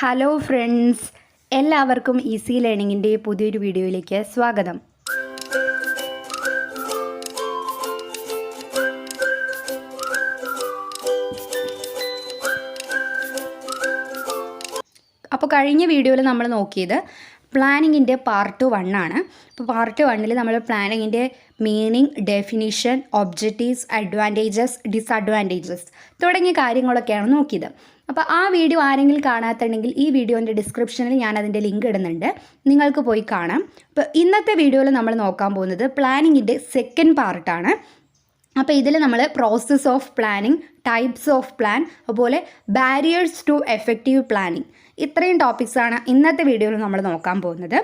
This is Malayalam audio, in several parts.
ഹലോ ഫ്രണ്ട്സ്, എല്ലാവർക്കും ഈസി ലേണിങ്ങിൻ്റെ പുതിയൊരു വീഡിയോയിലേക്ക് സ്വാഗതം. അപ്പോൾ കഴിഞ്ഞ വീഡിയോയിൽ നമ്മൾ നോക്കിയത് പ്ലാനിങ്ങിൻ്റെ പാർട്ട് 1 ആണ്. അപ്പോൾ പാർട്ട് 1 നമ്മൾ പ്ലാനിങ്ങിൻ്റെ meaning, definition, objectives, advantages, disadvantages തുടങ്ങിയ കാര്യങ്ങളൊക്കെയാണ് നോക്കിയത്. അപ്പോൾ ആ വീഡിയോ ആരെങ്കിലും കാണാത്തുണ്ടെങ്കിൽ ഈ വീഡിയോൻ്റെ ഡിസ്ക്രിപ്ഷനിൽ ഞാൻ അതിൻ്റെ ലിങ്ക് ഇടുന്നുണ്ട്, നിങ്ങൾക്ക് പോയി കാണാം. അപ്പോൾ ഇന്നത്തെ വീഡിയോയിൽ നമ്മൾ നോക്കാൻ പോകുന്നത് പ്ലാനിങ്ങിൻ്റെ സെക്കൻഡ് പാർട്ടാണ്. അപ്പോൾ ഇതിൽ നമ്മൾ process of planning, types of plan, അതുപോലെ ബാരിയേഴ്സ് ടു എഫക്റ്റീവ് പ്ലാനിങ്, ഇത്രയും ടോപ്പിക്സാണ് ഇന്നത്തെ വീഡിയോയിൽ നമ്മൾ നോക്കാൻ പോകുന്നത്.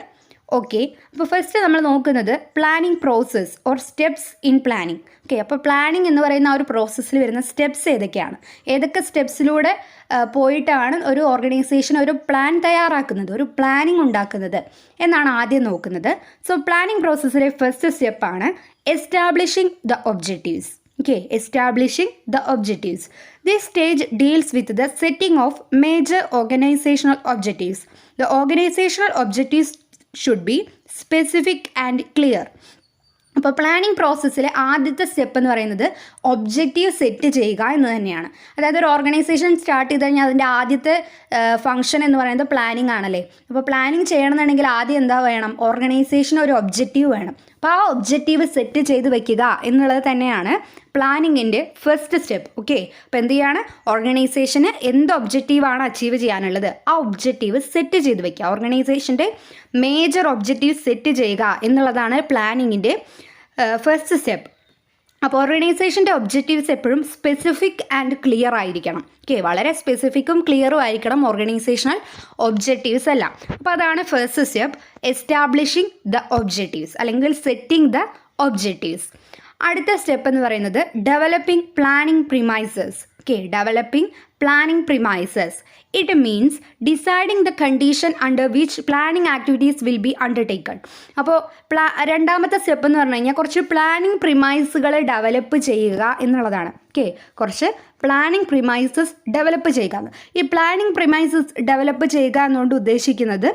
ഓക്കെ, അപ്പോൾ ഫസ്റ്റ് നമ്മൾ നോക്കുന്നത് planning process or steps in planning. Okay, അപ്പോൾ പ്ലാനിങ് എന്ന് പറയുന്ന ആ ഒരു പ്രോസസ്സിൽ വരുന്ന സ്റ്റെപ്സ് ഏതൊക്കെയാണ്, ഏതൊക്കെ സ്റ്റെപ്സിലൂടെ പോയിട്ടാണ് ഒരു ഓർഗനൈസേഷൻ ഒരു പ്ലാൻ തയ്യാറാക്കുന്നത്, ഒരു പ്ലാനിങ് ഉണ്ടാക്കുന്നത് എന്നാണ് ആദ്യം നോക്കുന്നത്. സോ പ്ലാനിങ് പ്രോസസ്സിലെ ഫസ്റ്റ് സ്റ്റെപ്പാണ് establishing the objectives. Okay, establishing the objectives. This stage deals with the setting of major organizational objectives. The organizational objectives should be specific and clear. അപ്പോൾ പ്ലാനിങ് പ്രോസസ്സിലെ ആദ്യത്തെ സ്റ്റെപ്പ് എന്ന് പറയുന്നത് ഒബ്ജക്റ്റീവ് സെറ്റ് ചെയ്യുക എന്ന് തന്നെയാണ്. അതായത് ഒരു ഓർഗനൈസേഷൻ സ്റ്റാർട്ട് ചെയ്ത് കഴിഞ്ഞാൽ അതിൻ്റെ ആദ്യത്തെ ഫംഗ്ഷൻ എന്ന് പറയുന്നത് പ്ലാനിങ് ആണല്ലേ. അപ്പോൾ പ്ലാനിങ് ചെയ്യണമെന്നുണ്ടെങ്കിൽ ആദ്യം എന്താ വേണം, ഓർഗനൈസേഷൻ ഒരു ഒബ്ജക്റ്റീവ് വേണം. അപ്പോൾ ആ ഒബ്ജക്റ്റീവ് സെറ്റ് ചെയ്ത് വെക്കുക എന്നുള്ളത് തന്നെയാണ് പ്ലാനിങ്ങിൻ്റെ ഫസ്റ്റ് സ്റ്റെപ്പ്. ഓക്കെ, അപ്പോൾ എന്ത് ചെയ്യാണ്, ഓർഗനൈസേഷന് എന്ത് ഒബ്ജക്റ്റീവാണ് അച്ചീവ് ചെയ്യാനുള്ളത് ആ ഒബ്ജക്റ്റീവ് സെറ്റ് ചെയ്ത് വെക്കുക. ഓർഗനൈസേഷൻ്റെ മേജർ ഒബ്ജക്റ്റീവ് സെറ്റ് ചെയ്യുക എന്നുള്ളതാണ് പ്ലാനിങ്ങിൻ്റെ ഫസ്റ്റ് സ്റ്റെപ്പ്. അപ്പോൾ ഓർഗനൈസേഷൻ്റെ ഒബ്ജക്റ്റീവ്സ് എപ്പോഴും സ്പെസിഫിക് ആൻഡ് ക്ലിയർ ആയിരിക്കണം. ഓക്കെ, വളരെ സ്പെസിഫിക്കും ക്ലിയറും ആയിരിക്കണം ഓർഗനൈസേഷണൽ ഒബ്ജക്റ്റീവ്സ് എല്ലാം. അപ്പോൾ അതാണ് first step, establishing the objectives അല്ലെങ്കിൽ സെറ്റിംഗ് ദ ഒബ്ജക്റ്റീവ്സ്. അടുത്ത സ്റ്റെപ്പ് എന്ന് പറയുന്നത് developing planning premises. Okay, developing planning premises. It means deciding the condition under which planning activities will be undertaken. അപ്പോൾ രണ്ടാമത്തെ സ്റ്റെപ്പ് എന്ന് പറഞ്ഞു കഴിഞ്ഞാൽ കുറച്ച് പ്ലാനിംഗ് പ്രിമൈസുകൾ ഡെവലപ്പ് ചെയ്യുക എന്നുള്ളതാണ്. ഓക്കെ, കുറച്ച് പ്ലാനിംഗ് പ്രിമൈസസ് ഡെവലപ്പ് ചെയ്യുക. ഈ പ്ലാനിംഗ് പ്രിമൈസസ് ഡെവലപ്പ് ചെയ്യുക എന്നുകൊണ്ട് ഉദ്ദേശിക്കുന്നത്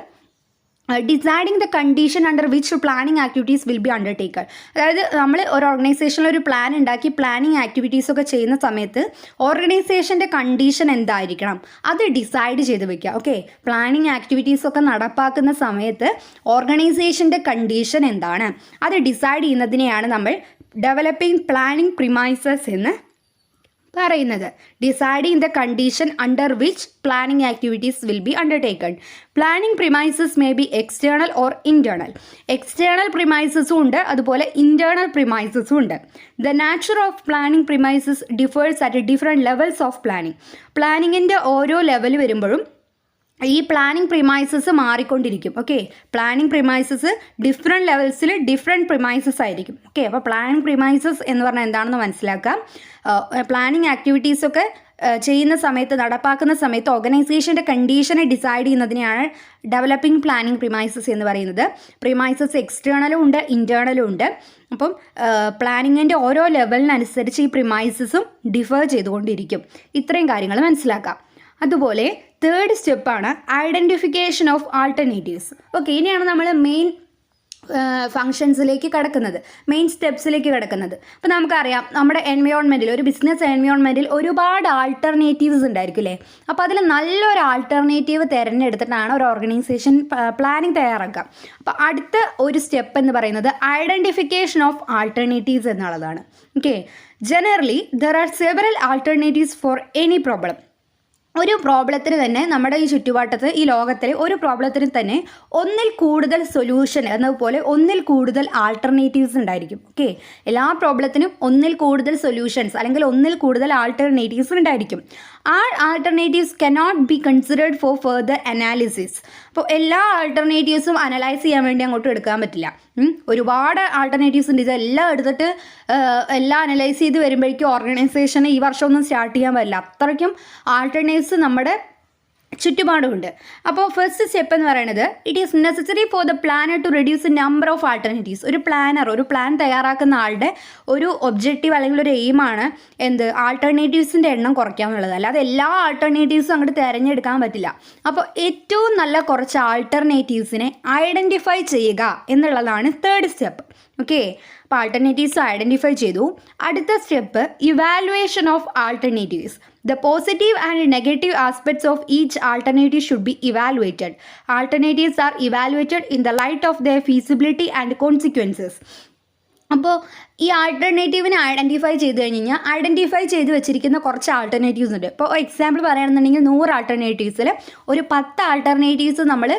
deciding the condition under which planning activities will be undertaken. അതായത് നമ്മൾ ഒരു ഓർഗനൈസേഷനിൽ ഒരു പ്ലാൻ ഉണ്ടാക്കി പ്ലാനിങ് ആക്ടിവിറ്റീസൊക്കെ ചെയ്യുന്ന സമയത്ത് ഓർഗനൈസേഷൻ്റെ കണ്ടീഷൻ എന്തായിരിക്കണം അത് ഡിസൈഡ് ചെയ്ത് വെക്കുക. ഓക്കെ, പ്ലാനിങ് ആക്ടിവിറ്റീസൊക്കെ നടപ്പാക്കുന്ന സമയത്ത് ഓർഗനൈസേഷൻ്റെ കണ്ടീഷൻ എന്താണ് അത് ഡിസൈഡ് ചെയ്യുന്നതിനെയാണ് നമ്മൾ ഡെവലപ്പിംഗ് പ്ലാനിങ് പ്രിമൈസസ് എന്ന് പറയുന്നത്. Deciding the condition under which planning activities will be undertaken. Planning premises may be external or internal. External പ്രിമൈസസും ഉണ്ട്, അതുപോലെ ഇൻറ്റേർണൽ പ്രിമൈസസും ഉണ്ട്. The nature of planning premises differs at different levels of planning. പ്ലാനിങ്ങിൻ്റെ ഓരോ ലെവൽ വരുമ്പോഴും ഈ പ്ലാനിങ് പ്രിമൈസസ് മാറിക്കൊണ്ടിരിക്കും. ഓക്കെ, പ്ലാനിങ് പ്രിമൈസസ് ഡിഫറെൻറ്റ് ലെവൽസിൽ ഡിഫറെൻറ്റ് പ്രിമൈസസ് ആയിരിക്കും. ഓക്കെ, അപ്പോൾ പ്ലാനിങ് പ്രിമൈസസ് എന്ന് പറഞ്ഞാൽ എന്താണെന്ന് മനസ്സിലാക്കാം. പ്ലാനിങ് ആക്ടിവിറ്റീസൊക്കെ ചെയ്യുന്ന സമയത്ത്, നടപ്പാക്കുന്ന സമയത്ത് ഓർഗനൈസേഷൻ്റെ കണ്ടീഷനെ ഡിസൈഡ് ചെയ്യുന്നതിനെയാണ് ഡെവലപ്പിംഗ് പ്ലാനിങ് പ്രിമൈസസ് എന്ന് പറയുന്നത്. പ്രിമൈസസ് എക്സ്റ്റേണലും ഉണ്ട്, ഇൻറ്റേർണലും ഉണ്ട്. അപ്പം പ്ലാനിങ്ങിൻ്റെ ഓരോ ലെവലിനനുസരിച്ച് ഈ പ്രിമൈസസും ഡിഫർ ചെയ്തുകൊണ്ടിരിക്കും. ഇത്രയും കാര്യങ്ങൾ മനസ്സിലാക്കാം. അതുപോലെ തേർഡ് സ്റ്റെപ്പാണ് ഐഡൻറ്റിഫിക്കേഷൻ ഓഫ് ആൾട്ടർനേറ്റീവ്സ്. ഓക്കെ, ഇനിയാണ് നമ്മൾ മെയിൻ ഫങ്ഷൻസിലേക്ക് കിടക്കുന്നത്, മെയിൻ സ്റ്റെപ്സിലേക്ക് കിടക്കുന്നത്. അപ്പോൾ നമുക്കറിയാം നമ്മുടെ എൻവയോൺമെൻറ്റിൽ, ഒരു ബിസിനസ് എൻവയോൺമെൻറ്റിൽ ഒരുപാട് ആൾട്ടർനേറ്റീവ്സ് ഉണ്ടായിരിക്കും അല്ലേ. അപ്പോൾ അതിൽ നല്ലൊരു ആൾട്ടർനേറ്റീവ് തിരഞ്ഞെടുത്തിട്ടാണ് ഒരു ഓർഗനൈസേഷൻ പ്ലാനിങ് തയ്യാറാക്കുക. അപ്പോൾ അടുത്ത ഒരു സ്റ്റെപ്പ് എന്ന് പറയുന്നത് ഐഡൻറ്റിഫിക്കേഷൻ ഓഫ് ആൾട്ടർനേറ്റീവ്സ് എന്നുള്ളതാണ്. Okay, generally there are several alternatives for any problem. ഒരു പ്രോബ്ലത്തിന് തന്നെ, നമ്മുടെ ഈ ചുറ്റുപാട്ടത്ത്, ഈ ലോകത്തിലെ ഒരു പ്രോബ്ലത്തിന് തന്നെ ഒന്നിൽ കൂടുതൽ സൊല്യൂഷൻ എന്നതുപോലെ ഒന്നിൽ കൂടുതൽ ആൾട്ടർനേറ്റീവ്സ് ഉണ്ടായിരിക്കും. ഓക്കെ, എല്ലാ പ്രോബ്ലത്തിനും ഒന്നിൽ കൂടുതൽ സൊല്യൂഷൻസ് അല്ലെങ്കിൽ ഒന്നിൽ കൂടുതൽ ആൾട്ടർനേറ്റീവ്സ് ഉണ്ടായിരിക്കും. ആ alternatives cannot be considered four further analysis. അപ്പോൾ എല്ലാ ആൾട്ടർനേറ്റീവ്സും അനലൈസ് ചെയ്യാൻ വേണ്ടി അങ്ങോട്ട് എടുക്കാൻ പറ്റില്ല. ഒരുപാട് ആൾട്ടർനേറ്റീവ്സ് ഉണ്ട്. ഇതെല്ലാം എടുത്തിട്ട് എല്ലാം അനലൈസ് ചെയ്ത് വരുമ്പോഴേക്കും ഓർഗനൈസേഷന് ഈ വർഷമൊന്നും സ്റ്റാർട്ട് ചെയ്യാൻ പറ്റില്ല. അത്രയ്ക്കും ആൾട്ടർനേറ്റീവ്സ് നമ്മുടെ ചുറ്റുപാടുമുണ്ട്. അപ്പോൾ ഫസ്റ്റ് സ്റ്റെപ്പ് എന്ന് പറയുന്നത് it is necessary for the planner to reduce the number of alternatives. ഒരു പ്ലാൻ തയ്യാറാക്കുന്ന ആളുടെ ഒരു ഒബ്ജക്റ്റീവ് അല്ലെങ്കിൽ ഒരു എയിമാണ് ആൾട്ടർനേറ്റീവ്സിൻ്റെ എണ്ണം കുറയ്ക്കുക എന്നുള്ളത്. അല്ലാതെ എല്ലാ ആൾട്ടർനേറ്റീവ്സും അങ്ങോട്ട് തിരഞ്ഞെടുക്കാൻ പറ്റില്ല. അപ്പോൾ ഏറ്റവും നല്ല കുറച്ച് ആൾട്ടർനേറ്റീവ്സിനെ ഐഡൻറ്റിഫൈ ചെയ്യുക എന്നുള്ളതാണ് തേർഡ് സ്റ്റെപ്പ്. ഓക്കെ, അപ്പോൾ ആൾട്ടർനേറ്റീവ്സ് ഐഡൻറ്റിഫൈ ചെയ്തു. അടുത്ത step evaluation of alternatives. The positive and negative aspects of each alternative should be evaluated. Alternatives are evaluated in the light of their feasibility and consequences. അപ്പോൾ ഈ ആൾട്ടർനേറ്റീവിനെ ഐഡൻറ്റിഫൈ ചെയ്ത് കഴിഞ്ഞാൽ ഐഡൻറ്റിഫൈ ചെയ്ത് വെച്ചിരിക്കുന്ന കുറച്ച് ആൾട്ടർനേറ്റീവ്സ് ഉണ്ട്. ഇപ്പോൾ എക്സാമ്പിൾ പറയുകയാണെന്നുണ്ടെങ്കിൽ 100 ആൾട്ടർനേറ്റീവ്സിൽ ഒരു 10 ആൾട്ടർനേറ്റീവ്സ് നമ്മൾ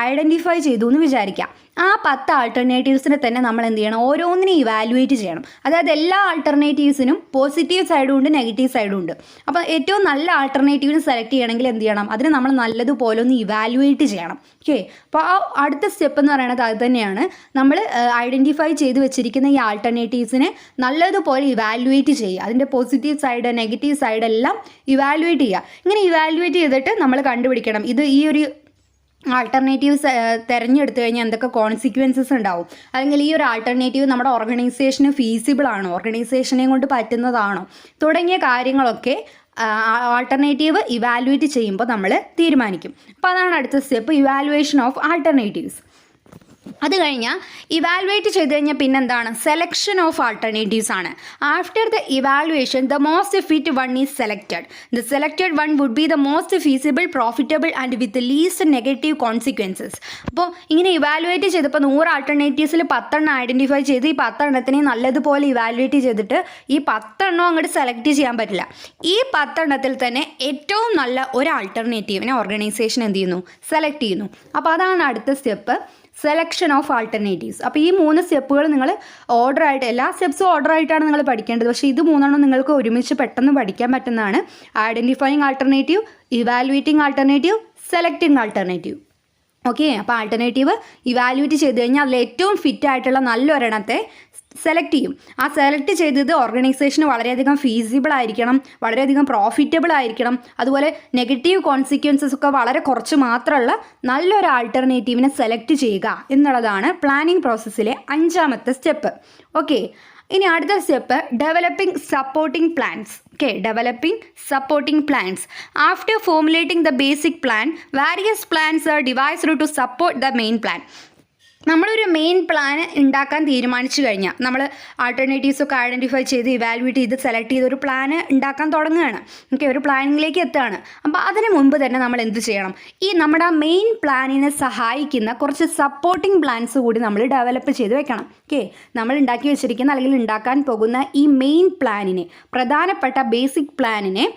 ഐഡൻറ്റിഫൈ ചെയ്തു എന്ന് വിചാരിക്കാം. ആ 10 ആൾട്ടർനേറ്റീവ്സിനെ തന്നെ നമ്മൾ എന്ത് ചെയ്യണം, ഓരോന്നിനും ഇവാലുവേറ്റ് ചെയ്യണം. അതായത് എല്ലാ ആൾട്ടർനേറ്റീവ്സിനും പോസിറ്റീവ് സൈഡും ഉണ്ട്, നെഗറ്റീവ് സൈഡും ഉണ്ട്. അപ്പോൾ ഏറ്റവും നല്ല ആൾട്ടർനേറ്റീവിന് സെലക്ട് ചെയ്യണമെങ്കിൽ എന്ത് ചെയ്യണം, അതിന് നമ്മൾ നല്ലതുപോലെ ഒന്ന് ഇവാലുവേറ്റ് ചെയ്യണം. ഓക്കെ, അപ്പോൾ ആ അടുത്ത സ്റ്റെപ്പ് എന്ന് പറയുന്നത് അത് തന്നെയാണ്. നമ്മൾ ഐഡൻറ്റിഫൈ ചെയ്ത് വെച്ചിരിക്കുന്ന ഈ ആൾട്ടർനേറ്റീവ്സിനെ നല്ലതുപോലെ ഇവാലുവേറ്റ് ചെയ്യുക. അതിൻ്റെ പോസിറ്റീവ് സൈഡ്, നെഗറ്റീവ് സൈഡ് എല്ലാം ഇവാലുവേറ്റ് ചെയ്യുക. ഇങ്ങനെ ഇവാലുവേറ്റ് ചെയ്തിട്ട് നമ്മൾ കണ്ടുപിടിക്കണം ഈ ഒരു ആൾട്ടർനേറ്റീവ്സ് തിരഞ്ഞെടുത്തു കഴിഞ്ഞാൽ എന്തൊക്കെ കോൺസിക്വൻസസ് ഉണ്ടാവും, അല്ലെങ്കിൽ ഈ ഒരു ആൾട്ടർനേറ്റീവ് നമ്മുടെ ഓർഗനൈസേഷന് ഫീസിബിൾ ആണോ, ഓർഗനൈസേഷനെയും കൊണ്ട് പറ്റുന്നതാണോ തുടങ്ങിയ കാര്യങ്ങളൊക്കെ ആൾട്ടർനേറ്റീവ് ഇവാലുവേറ്റ് ചെയ്യുമ്പോൾ നമ്മൾ തീരുമാനിക്കും. അപ്പോൾ അതാണ് അടുത്ത സ്റ്റെപ്പ്, ഇവാലുവേഷൻ ഓഫ് ആൾട്ടർനേറ്റീവ്സ്. അത് കഴിഞ്ഞാൽ ഇവാലുവേറ്റ് ചെയ്ത് കഴിഞ്ഞാൽ പിന്നെന്താണ്, സെലക്ഷൻ ഓഫ് ആൾട്ടർനേറ്റീവ്സ് ആണ്. After the evaluation the most fit one is selected. The selected one would be the most feasible, profitable and with least negative consequences. അപ്പോൾ ഇങ്ങനെ ഇവാലുവേറ്റ് ചെയ്തപ്പോൾ 100 ആൾട്ടർനേറ്റീവ്സിൽ 10 ഐഡൻറ്റിഫൈ ചെയ്ത് ഈ 10 നല്ലതുപോലെ ഇവാലുവേറ്റ് ചെയ്തിട്ട് ഈ 10 അങ്ങോട്ട് സെലക്ട് ചെയ്യാൻ പറ്റില്ല. ഈ 10 തന്നെ ഏറ്റവും നല്ല ഒരു ആൾട്ടർനേറ്റീവിനെ ഓർഗനൈസേഷൻ എന്ത് ചെയ്യുന്നു, സെലക്ട് ചെയ്യുന്നു. അപ്പോൾ അതാണ് അടുത്ത സ്റ്റെപ്പ്, സെലക്ഷൻ ഓഫ് ആൾട്ടർനേറ്റീവ്സ്. അപ്പോൾ ഈ 3 സ്റ്റെപ്പുകൾ നിങ്ങൾ ഓർഡറായിട്ട്, എല്ലാ സ്റ്റെപ്സും ഓർഡറായിട്ടാണ് നിങ്ങൾ പഠിക്കേണ്ടത്. പക്ഷേ ഇത് 3 നിങ്ങൾക്ക് ഒരുമിച്ച് പെട്ടെന്ന് പഠിക്കാൻ പറ്റുന്നതാണ്. Identifying alternative, evaluating alternative, selecting alternative. Okay, അപ്പോൾ ആൾട്ടർനേറ്റീവ് ഇവാലുവേറ്റ് ചെയ്ത് കഴിഞ്ഞാൽ അതിൽ ഏറ്റവും ഫിറ്റ് ആയിട്ടുള്ള നല്ലൊരെണ്ണത്തെ സെലക്ട് ചെയ്യും. ആ സെലക്ട് ചെയ്തത് ഓർഗനൈസേഷന് വളരെയധികം ഫീസിബിൾ ആയിരിക്കണം, വളരെയധികം പ്രോഫിറ്റബിൾ ആയിരിക്കണം, അതുപോലെ നെഗറ്റീവ് കോൺസിക്വൻസസ് ഒക്കെ വളരെ കുറച്ച് മാത്രമുള്ള നല്ലൊരു ആൾട്ടർനേറ്റീവിനെ സെലക്ട് ചെയ്യുക എന്നുള്ളതാണ് പ്ലാനിങ് പ്രോസസ്സിലെ 5ാമത്തെ സ്റ്റെപ്പ്. ഓക്കെ, ഇനി അടുത്ത step developing supporting plans. Okay, developing supporting plans. After formulating the basic plan, various plans are devised to support the main plan. നമ്മളൊരു മെയിൻ പ്ലാൻ ഉണ്ടാക്കാൻ തീരുമാനിച്ചു കഴിഞ്ഞാൽ, നമ്മൾ ആൾട്ടർനേറ്റീവ്സൊക്കെ ഐഡൻറ്റിഫൈ ചെയ്ത് ഇവാലുവേറ്റ് ചെയ്ത് സെലക്ട് ചെയ്ത് ഒരു പ്ലാൻ ഉണ്ടാക്കാൻ തുടങ്ങുകയാണ്. ഓക്കെ, ഒരു പ്ലാനിങ്ങിലേക്ക് എത്തുകയാണ്. അപ്പോൾ അതിന് മുമ്പ് തന്നെ നമ്മൾ എന്ത് ചെയ്യണം, ഈ നമ്മുടെ മെയിൻ പ്ലാനിനെ സഹായിക്കുന്ന കുറച്ച് സപ്പോർട്ടിംഗ് പ്ലാൻസ് കൂടി നമ്മൾ ഡെവലപ്പ് ചെയ്ത് വെക്കണം. ഓക്കെ, നമ്മൾ ഉണ്ടാക്കി വെച്ചിരിക്കുന്ന അല്ലെങ്കിൽ ഉണ്ടാക്കാൻ പോകുന്ന ഈ മെയിൻ പ്ലാനിനെ, പ്രധാനപ്പെട്ട ബേസിക് പ്ലാനിനെ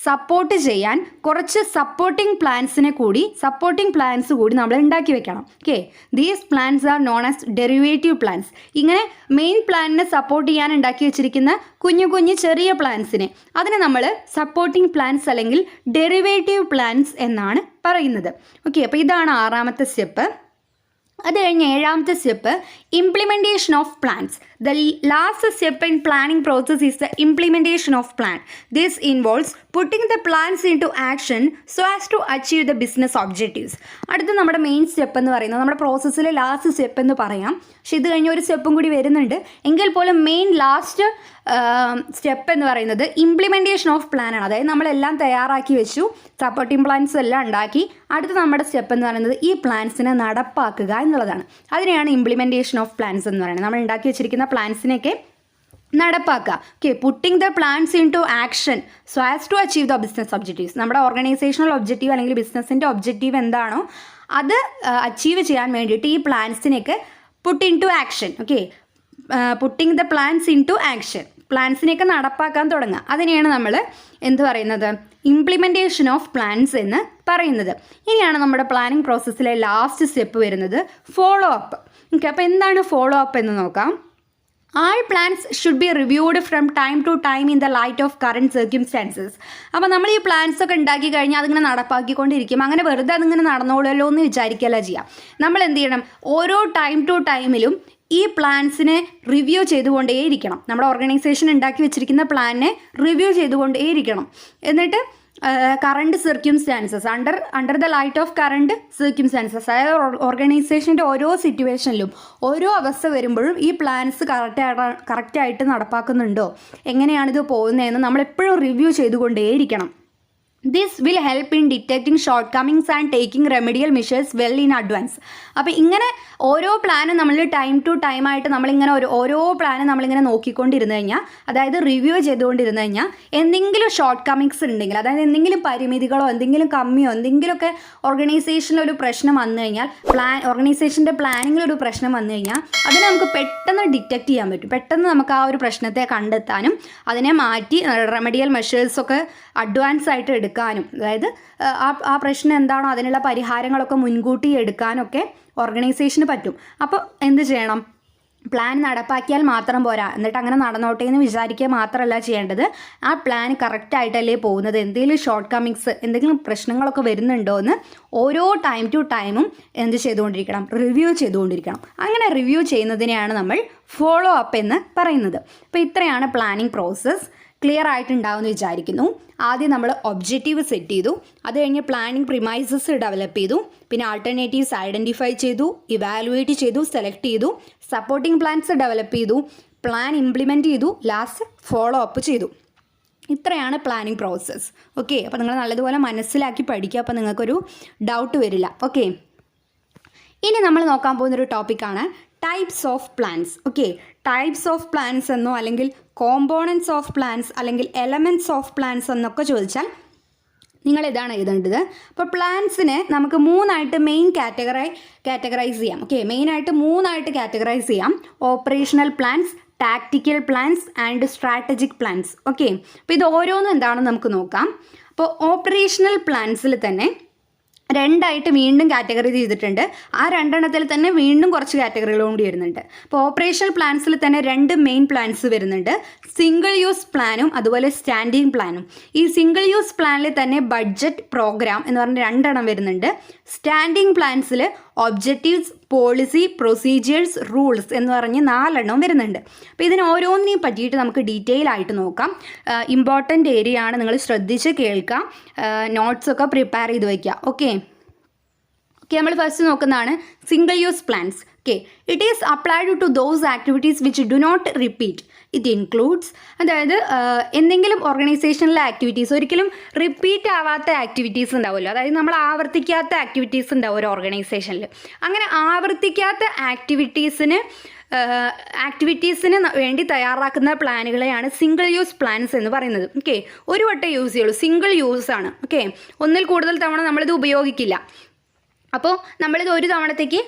സപ്പോർട്ട് ചെയ്യാൻ കുറച്ച് സപ്പോർട്ടിംഗ് പ്ലാൻസ് കൂടി നമ്മൾ ഉണ്ടാക്കി വെക്കണം. Okay, these plans are known as derivative plans. ഇങ്ങനെ മെയിൻ പ്ലാനിനെ സപ്പോർട്ട് ചെയ്യാൻ ഉണ്ടാക്കി വെച്ചിരിക്കുന്ന കുഞ്ഞു ചെറിയ പ്ലാൻസിനെ, അതിനെ നമ്മൾ സപ്പോർട്ടിംഗ് പ്ലാൻസ് അല്ലെങ്കിൽ ഡെറിവേറ്റീവ് പ്ലാൻസ് എന്നാണ് പറയുന്നത്. ഓക്കെ, അപ്പോൾ ഇതാണ് 6ാമത്തെ സ്റ്റെപ്പ്. അത് കഴിഞ്ഞ് 7ാമത്തെ step implementation of plans. The last step in planning process is the implementation of plan. This involves putting the plans into action so as to achieve the business objectives. അടുത്ത നമ്മുടെ മെയിൻ സ്റ്റെപ്പ് എന്ന് പറയുന്നത് നമ്മുടെ പ്രോസസ്സിലെ ലാസ്റ്റ് സ്റ്റെപ്പ് എന്ന് പറയാം. പക്ഷേ ഇത് കഴിഞ്ഞ് ഒരു സ്റ്റെപ്പും കൂടി വരുന്നുണ്ട്. എങ്കിൽ പോലും മെയിൻ ലാസ്റ്റ് സ്റ്റെപ്പ് എന്ന് പറയുന്നത് ഇംപ്ലിമെൻറ്റേഷൻ ഓഫ് പ്ലാൻ ആണ്. അതായത് നമ്മളെല്ലാം തയ്യാറാക്കി വെച്ചു, സപ്പോർട്ടിംഗ് പ്ലാൻസ് എല്ലാം ഉണ്ടാക്കി. അടുത്ത നമ്മുടെ സ്റ്റെപ്പ് എന്ന് പറയുന്നത് ഈ പ്ലാൻസിനെ നടപ്പാക്കുക എന്നുള്ളതാണ്. അതിനെയാണ് ഇംപ്ലിമെൻറ്റേഷൻ ഓഫ് പ്ലാൻസ് എന്ന് പറയുന്നത്. നമ്മൾ ഉണ്ടാക്കി വെച്ചിരിക്കുന്ന പ്ലാൻസിനെയൊക്കെ നടപ്പാക്കുക. Okay, putting the plans into action so as to achieve the business objectives. നമ്മുടെ ഓർഗനൈസേഷണൽ ഒബ്ജക്റ്റീവ് അല്ലെങ്കിൽ ബിസിനസ്സിൻ്റെ ഒബ്ജക്റ്റീവ് എന്താണോ അത് അച്ചീവ് ചെയ്യാൻ വേണ്ടിയിട്ട് ഈ പ്ലാൻസിനെയൊക്കെ put into action. Okay, putting the plans into action, പ്ലാൻസിനെയൊക്കെ നടപ്പാക്കാൻ തുടങ്ങുക. അതിനെയാണ് നമ്മൾ എന്ത് പറയുന്നത്, ഇംപ്ലിമെൻറ്റേഷൻ ഓഫ് പ്ലാൻസ് എന്ന് പറയുന്നത്. ഇനിയാണ് നമ്മുടെ പ്ലാനിങ് പ്രോസസ്സിലെ ലാസ്റ്റ് സ്റ്റെപ്പ് വരുന്നത്, ഫോളോ അപ്പ്. ഓക്കെ, അപ്പോൾ എന്താണ് ഫോളോ അപ്പ് എന്ന് നോക്കാം. All plans should be reviewed from time to time in the light of current circumstances. അപ്പോൾ നമ്മൾ ഈ പ്ലാൻസ് ഒക്കെ ഉണ്ടാക്കി കഴിഞ്ഞാൽ അതിങ്ങനെ നടപ്പാക്കിക്കൊണ്ടിരിക്കും. അങ്ങനെ വെറുതെ അതിങ്ങനെ നടന്നോളല്ലോ എന്ന് വിചാരിക്കുകയല്ല ചെയ്യുക. നമ്മൾ എന്ത് ചെയ്യണം, ഓരോ ടൈം ടു ടൈമിലും ഈ പ്ലാൻസിനെ റിവ്യൂ ചെയ്തുകൊണ്ടേയിരിക്കണം. നമ്മുടെ ഓർഗനൈസേഷൻ ഉണ്ടാക്കി വെച്ചിരിക്കുന്ന പ്ലാനിനെ റിവ്യൂ ചെയ്തുകൊണ്ടേയിരിക്കണം. എന്നിട്ട് current circumstances under the light of current circumstances, അതായത് ഓർഗനൈസേഷൻ്റെ ഓരോ സിറ്റുവേഷനിലും ഓരോ അവസ്ഥ വരുമ്പോഴും ഈ പ്ലാൻസ് കറക്റ്റായിട്ട് നടപ്പാക്കുന്നുണ്ടോ, എങ്ങനെയാണിത് പോകുന്നതെന്ന് നമ്മളെപ്പോഴും റിവ്യൂ ചെയ്തുകൊണ്ടേയിരിക്കണം. This will help in detecting shortcomings and taking remedial measures well in advance. അപ്പോൾ ഇങ്ങനെ ഓരോ പ്ലാനും നമ്മൾ ടൈം ടു ടൈം ആയിട്ട് നമ്മളിങ്ങനെ ഓരോ പ്ലാനും നമ്മളിങ്ങനെ നോക്കിക്കൊണ്ടിരുന്നു കഴിഞ്ഞാൽ, അതായത് റിവ്യൂ ചെയ്തുകൊണ്ടിരുന്നു കഴിഞ്ഞാൽ എന്തെങ്കിലും ഷോർട്ട് കമ്മിങ്സ് ഉണ്ടെങ്കിൽ, അതായത് എന്തെങ്കിലും പരിമിതികളോ എന്തെങ്കിലും കമ്മിയോ എന്തെങ്കിലുമൊക്കെ ഓർഗനൈസേഷനിലൊരു പ്രശ്നം വന്നു കഴിഞ്ഞാൽ, ഓർഗനൈസേഷൻ്റെ പ്ലാനിങ്ങിലൊരു പ്രശ്നം വന്നു കഴിഞ്ഞാൽ അതിനെ നമുക്ക് പെട്ടെന്ന് ഡിറ്റക്റ്റ് ചെയ്യാൻ പറ്റും. പെട്ടെന്ന് നമുക്ക് ആ ഒരു പ്രശ്നത്തെ കണ്ടെത്താനും അതിനെ മാറ്റി റെമഡിയൽ മെഷേഴ്സൊക്കെ അഡ്വാൻസ് ആയിട്ട് എടുക്കാനും, അതായത് ആ പ്രശ്നം എന്താണോ അതിനുള്ള പരിഹാരങ്ങളൊക്കെ മുൻകൂട്ടി എടുക്കാനൊക്കെ ഓർഗനൈസേഷന് പറ്റും. അപ്പോൾ എന്ത് ചെയ്യണം? പ്ലാൻ നടപ്പാക്കിയാൽ മാത്രം പോരാ, എന്നിട്ട് അങ്ങനെ നടന്നോട്ടെ എന്ന് വിചാരിക്കുക മാത്രമല്ല ചെയ്യേണ്ടത്. ആ പ്ലാൻ കറക്റ്റായിട്ടല്ലേ പോകുന്നത്, എന്തെങ്കിലും ഷോർട്ട് കമ്മിങ്സ് എന്തെങ്കിലും പ്രശ്നങ്ങളൊക്കെ വരുന്നുണ്ടോ എന്ന് ഓരോ ടൈം ടു ടൈമും എന്ത് ചെയ്തുകൊണ്ടിരിക്കണം? റിവ്യൂ ചെയ്തുകൊണ്ടിരിക്കണം. അങ്ങനെ റിവ്യൂ ചെയ്യുന്നതിനെയാണ് നമ്മൾ ഫോളോ അപ്പ് എന്ന് പറയുന്നത്. അപ്പോൾ ഇത്രയാണ് പ്ലാനിങ് പ്രോസസ്സ്. ക്ലിയർ ആയിട്ടുണ്ടാവുമെന്ന് വിചാരിക്കുന്നു. ആദ്യം നമ്മൾ ഒബ്ജക്റ്റീവ് സെറ്റ് ചെയ്തു, അത് കഴിഞ്ഞ് പ്ലാനിങ് പ്രിമൈസസ് ഡെവലപ്പ് ചെയ്തു, പിന്നെ ആൾട്ടർനേറ്റീവ്സ് ഐഡൻറ്റിഫൈ ചെയ്തു, ഇവാലുവേറ്റ് ചെയ്തു, സെലക്ട് ചെയ്തു, സപ്പോർട്ടിംഗ് പ്ലാൻസ് ഡെവലപ്പ് ചെയ്തു, പ്ലാൻ ഇംപ്ലിമെൻറ്റ് ചെയ്തു, ലാസ്റ്റ് ഫോളോ അപ്പ് ചെയ്തു. ഇത്രയാണ് പ്ലാനിങ് പ്രോസസ്സ്. ഓക്കെ, അപ്പോൾ നിങ്ങൾ നല്ലതുപോലെ മനസ്സിലാക്കി പഠിക്കുക, അപ്പോൾ നിങ്ങൾക്കൊരു ഡൗട്ട് വരില്ല. ഓക്കെ, ഇനി നമ്മൾ നോക്കാൻ പോകുന്നൊരു ടോപ്പിക്കാണ് types of plans. Okay, types of plans എന്നോ അല്ലെങ്കിൽ കോമ്പോണൻസ് ഓഫ് പ്ലാൻസ് അല്ലെങ്കിൽ എലമെൻറ്റ്സ് ഓഫ് പ്ലാൻസ് എന്നൊക്കെ ചോദിച്ചാൽ നിങ്ങൾ ഇതാണ് എഴുതേണ്ടത്. അപ്പോൾ പ്ലാൻസിനെ നമുക്ക് മൂന്നായിട്ട് മെയിൻ കാറ്റഗറൈസ് ചെയ്യാം. ഓക്കെ, മെയിനായിട്ട് മൂന്നായിട്ട് കാറ്റഗറൈസ് ചെയ്യാം. Operational plans, tactical plans and strategic plans. Okay, അപ്പോൾ ഇത് ഓരോന്നും എന്താണെന്ന് നമുക്ക് നോക്കാം. അപ്പോൾ ഓപ്പറേഷണൽ പ്ലാൻസിൽ തന്നെ രണ്ടായിട്ട് വീണ്ടും കാറ്റഗറി ചെയ്തിട്ടുണ്ട്. ആ രണ്ടെണ്ണത്തിൽ തന്നെ വീണ്ടും കുറച്ച് കാറ്റഗറികൾ കൂടി വരുന്നുണ്ട്. അപ്പോൾ ഓപ്പറേഷണൽ പ്ലാൻസിൽ തന്നെ രണ്ട് മെയിൻ പ്ലാൻസ് വരുന്നുണ്ട്, സിംഗിൾ യൂസ് പ്ലാനും അതുപോലെ സ്റ്റാൻഡിങ് പ്ലാനും. ഈ സിംഗിൾ യൂസ് പ്ലാനിൽ തന്നെ ബഡ്ജറ്റ്, പ്രോഗ്രാം എന്ന് പറഞ്ഞ രണ്ടെണ്ണം വരുന്നുണ്ട്. സ്റ്റാൻഡിങ് പ്ലാൻസിൽ ഒബ്ജക്റ്റീവ്സ്, പോളിസി, പ്രൊസീജിയേഴ്സ്, റൂൾസ് എന്ന് പറഞ്ഞ് 4 എണ്ണം വരുന്നുണ്ട്. അപ്പോൾ ഇതിന് ഓരോന്നിനെയും പറ്റിയിട്ട് നമുക്ക് ഡീറ്റെയിൽ ആയിട്ട് നോക്കാം. ഇമ്പോർട്ടൻ്റ് ഏരിയ ആണ്, നിങ്ങൾ ശ്രദ്ധിച്ച് കേൾക്കാം, നോട്ട്സൊക്കെ പ്രിപ്പയർ ചെയ്ത് വയ്ക്കുക. ഓക്കെ, നമ്മൾ ഫസ്റ്റ് നോക്കുന്നതാണ് single use plans. Okay, it is applied to those activities which do not repeat. It includes, അതായത് എന്തെങ്കിലും ഓർഗനൈസേഷനിലെ ആക്ടിവിറ്റീസ്, ഒരിക്കലും റിപ്പീറ്റ് ആവാത്ത ആക്ടിവിറ്റീസ് ഉണ്ടാവുമല്ലോ, അതായത് നമ്മൾ ആവർത്തിക്കാത്ത ആക്ടിവിറ്റീസ് ഉണ്ടാവും ഒരു ഓർഗനൈസേഷനിൽ. അങ്ങനെ ആവർത്തിക്കാത്ത ആക്ടിവിറ്റീസിന് വേണ്ടി തയ്യാറാക്കുന്ന പ്ലാനുകളെയാണ് സിംഗിൾ യൂസ് പ്ലാൻസ് എന്ന് പറയുന്നത്. ഓക്കെ, ഒരു വട്ടം യൂസ് ചെയ്യുള്ളൂ, സിംഗിൾ യൂസ് ആണ്. ഓക്കെ, ഒന്നിൽ കൂടുതൽ തവണ നമ്മളിത് ഉപയോഗിക്കില്ല. അപ്പോൾ നമ്മളിത് ഒരു തവണത്തേക്ക്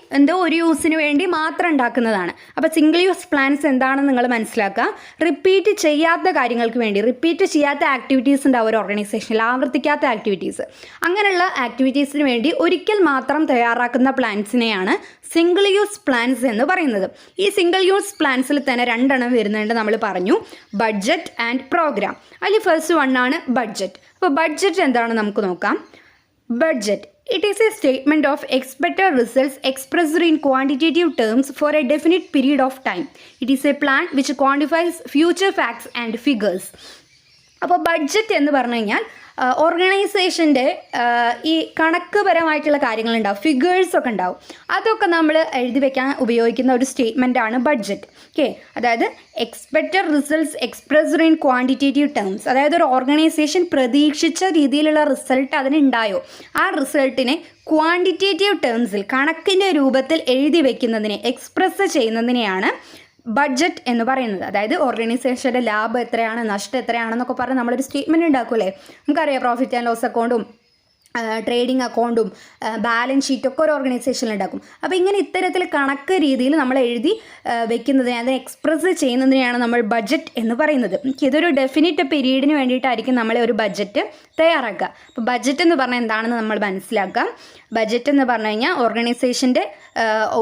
ഒരു യൂസിന് വേണ്ടി മാത്രം ഉണ്ടാക്കുന്നതാണ്. അപ്പോൾ സിംഗിൾ യൂസ് പ്ലാൻസ് എന്താണെന്ന് നിങ്ങൾ മനസ്സിലാക്കുക. റിപ്പീറ്റ് ചെയ്യാത്ത കാര്യങ്ങൾക്ക് വേണ്ടി, റിപ്പീറ്റ് ചെയ്യാത്ത ആക്ടിവിറ്റീസ് ഉണ്ടാവും ഒരു ഓർഗനൈസേഷനിൽ, ആവർത്തിക്കാത്ത ആക്ടിവിറ്റീസ്. അങ്ങനെയുള്ള ആക്ടിവിറ്റീസിന് വേണ്ടി ഒരിക്കൽ മാത്രം തയ്യാറാക്കുന്ന പ്ലാൻസിനെയാണ് സിംഗിൾ യൂസ് പ്ലാൻസ് എന്ന് പറയുന്നത്. ഈ സിംഗിൾ യൂസ് പ്ലാൻസിൽ തന്നെ 2 എണ്ണം വരുന്നുണ്ട്, നമ്മൾ പറഞ്ഞു, ബഡ്ജറ്റ് ആൻഡ് പ്രോഗ്രാം. അതിൽ ഫസ്റ്റ് വണ്ണാണ് ബഡ്ജറ്റ്. അപ്പോൾ ബഡ്ജറ്റ് എന്താണെന്ന് നമുക്ക് നോക്കാം. Budget, it is a statement of expected results expressed in quantitative terms for a definite period of time. It is a plan which quantifies future facts and figures. അപ്പോൾ ബഡ്ജറ്റ് എന്ന് പറഞ്ഞു കഴിഞ്ഞാൽ ഓർഗനൈസേഷൻ്റെ ഈ കണക്ക് പരമായിട്ടുള്ള കാര്യങ്ങളുണ്ടാവും, ഫിഗേഴ്സൊക്കെ ഉണ്ടാവും. അതൊക്കെ നമ്മൾ എഴുതി വെക്കാൻ ഉപയോഗിക്കുന്ന ഒരു സ്റ്റേറ്റ്മെൻറ്റാണ് ബഡ്ജറ്റ്. ഓക്കെ, അതായത് expected results expressed in quantitative terms, അതായത് ഒരു ഓർഗനൈസേഷൻ പ്രതീക്ഷിച്ച രീതിയിലുള്ള റിസൾട്ട് അതിനുണ്ടായോ, ആ റിസൾട്ടിനെ ക്വാണ്ടിറ്റേറ്റീവ് ടേംസിൽ കണക്കിൻ്റെ രൂപത്തിൽ എഴുതി വെക്കുന്നതിനെ, എക്സ്പ്രസ് ചെയ്യുന്നതിനെയാണ് ബഡ്ജറ്റ് എന്ന് പറയുന്നത്. അതായത് ഓർഗനൈസേഷൻ്റെ ലാഭം എത്രയാണ്, നഷ്ടം എത്രയാണെന്നൊക്കെ പറഞ്ഞ് നമ്മളൊരു സ്റ്റേറ്റ്മെൻറ്റ് ഉണ്ടാക്കൂലേ. നമുക്കറിയാം, പ്രോഫിറ്റ് ആൻഡ് ലോസ് അക്കൗണ്ടും ട്രേഡിംഗ് അക്കൗണ്ടും ബാലൻസ് ഷീറ്റൊക്കെ ഒരു ഓർഗനൈസേഷനിൽ ഉണ്ടാക്കും. അപ്പോൾ ഇങ്ങനെ ഇത്തരത്തിൽ കണക്ക് രീതിയിൽ നമ്മൾ എഴുതി വെക്കുന്നതിനെ, അതിനെ എക്സ്പ്രസ് ചെയ്യുന്നതിനെയാണ് നമ്മൾ ബഡ്ജറ്റ് എന്ന് പറയുന്നത്. ഇതൊരു ഡെഫിനിറ്റ് പീരീഡിന് വേണ്ടിയിട്ടായിരിക്കും നമ്മൾ ഒരു ബഡ്ജറ്റ് തയ്യാറാക്കുക. അപ്പോൾ ബഡ്ജറ്റ് എന്ന് പറഞ്ഞാൽ എന്താണെന്ന് നമ്മൾ മനസ്സിലാക്കാം. ബഡ്ജറ്റ് എന്ന് പറഞ്ഞു കഴിഞ്ഞാൽ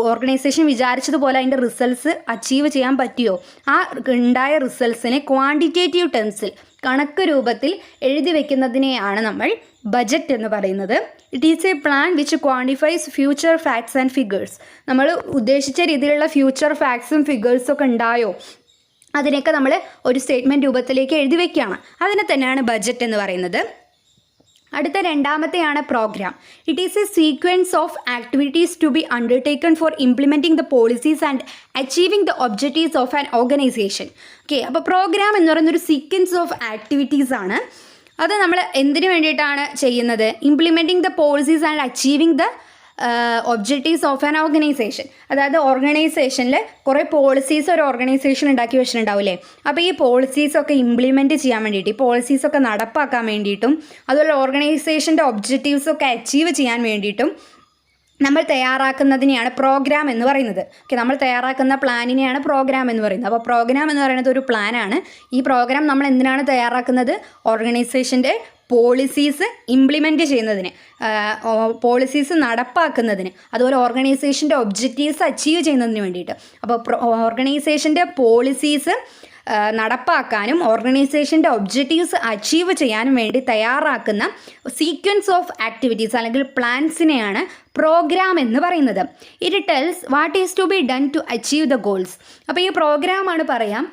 ഓർഗനൈസേഷൻ വിചാരിച്ചതുപോലെ അതിൻ്റെ റിസൾട്ട്സ് അച്ചീവ് ചെയ്യാൻ പറ്റിയോ, ആ ഉണ്ടായ റിസൾട്ട്സിനെ ക്വാണ്ടിറ്റേറ്റീവ് ടേംസിൽ കണക്ക് രൂപത്തിൽ എഴുതി വെക്കുന്നതിനെയാണ് നമ്മൾ ബജറ്റ് എന്ന് പറയുന്നത്. It is a plan which quantifies future facts and figures. നമ്മൾ ഉദ്ദേശിച്ച രീതിയിലുള്ള ഫ്യൂച്ചർ ഫാക്ട്സും ഫിഗേഴ്സൊക്കെ ഉണ്ടായോ, അതിനൊക്കെ നമ്മൾ ഒരു സ്റ്റേറ്റ്മെൻറ്റ് രൂപത്തിലേക്ക് എഴുതി വെക്കുകയാണ്. അതിനെ തന്നെയാണ് ബജറ്റ് എന്ന് പറയുന്നത്. അടുത്ത രണ്ടാമത്തെയാണ് programme. It is a sequence of activities to be undertaken for implementing the policies and achieving the objectives of an organisation. Okay, അപ്പോൾ പ്രോഗ്രാം എന്ന് പറയുന്നൊരു സീക്വൻസ് ഓഫ് ആക്ടിവിറ്റീസ് ആണ്. അത് നമ്മൾ എന്തിനു വേണ്ടിയിട്ടാണ് ചെയ്യുന്നത്? Implementing the policies and achieving the objectives of an organisation. അതായത് ഓർഗനൈസേഷനിൽ കുറേ പോളിസീസ് ഒരു ഓർഗനൈസേഷൻ ഉണ്ടാക്കി വെച്ചിട്ടുണ്ടാവില്ലേ, അപ്പോൾ ഈ പോളിസീസൊക്കെ ഇംപ്ലിമെൻറ്റ് ചെയ്യാൻ വേണ്ടിയിട്ട്, ഈ പോളിസീസൊക്കെ നടപ്പാക്കാൻ വേണ്ടിയിട്ടും അതുപോലെ ഓർഗനൈസേഷൻ്റെ ഒബ്ജക്റ്റീവ്സൊക്കെ അച്ചീവ് ചെയ്യാൻ വേണ്ടിയിട്ടും നമ്മൾ തയ്യാറാക്കുന്നതിനെയാണ് പ്രോഗ്രാം എന്ന് പറയുന്നത്. ഓക്കെ, നമ്മൾ തയ്യാറാക്കുന്ന പ്ലാനിനെയാണ് പ്രോഗ്രാം എന്ന് പറയുന്നത്. അപ്പോൾ പ്രോഗ്രാം എന്ന് പറയുന്നത് ഒരു പ്ലാനാണ്. ഈ പ്രോഗ്രാം നമ്മൾ എന്തിനാണ് തയ്യാറാക്കുന്നത്? ഓർഗനൈസേഷൻ്റെ പോളിസീസ് ഇംപ്ലിമെൻറ്റ് ചെയ്യുന്നതിന്, പോളിസീസ് നടപ്പാക്കുന്നതിന്, അതുപോലെ ഓർഗനൈസേഷൻ്റെ ഒബ്ജക്റ്റീവ്സ് അച്ചീവ് ചെയ്യുന്നതിന് വേണ്ടിയിട്ട്. അപ്പോൾ ഓർഗനൈസേഷൻ്റെ പോളിസീസ് നടപ്പാക്കാനും ഓർഗനൈസേഷൻ്റെ ഒബ്ജക്റ്റീവ്സ് അച്ചീവ് ചെയ്യാനും വേണ്ടി തയ്യാറാക്കുന്ന സീക്വൻസ് ഓഫ് ആക്ടിവിറ്റീസ് അല്ലെങ്കിൽ പ്ലാൻസിനെയാണ് പ്രോഗ്രാം എന്ന് പറയുന്നത്. It tells what is to be done to achieve the goals. അപ്പോൾ ഈ പ്രോഗ്രാമാണ് പറയാം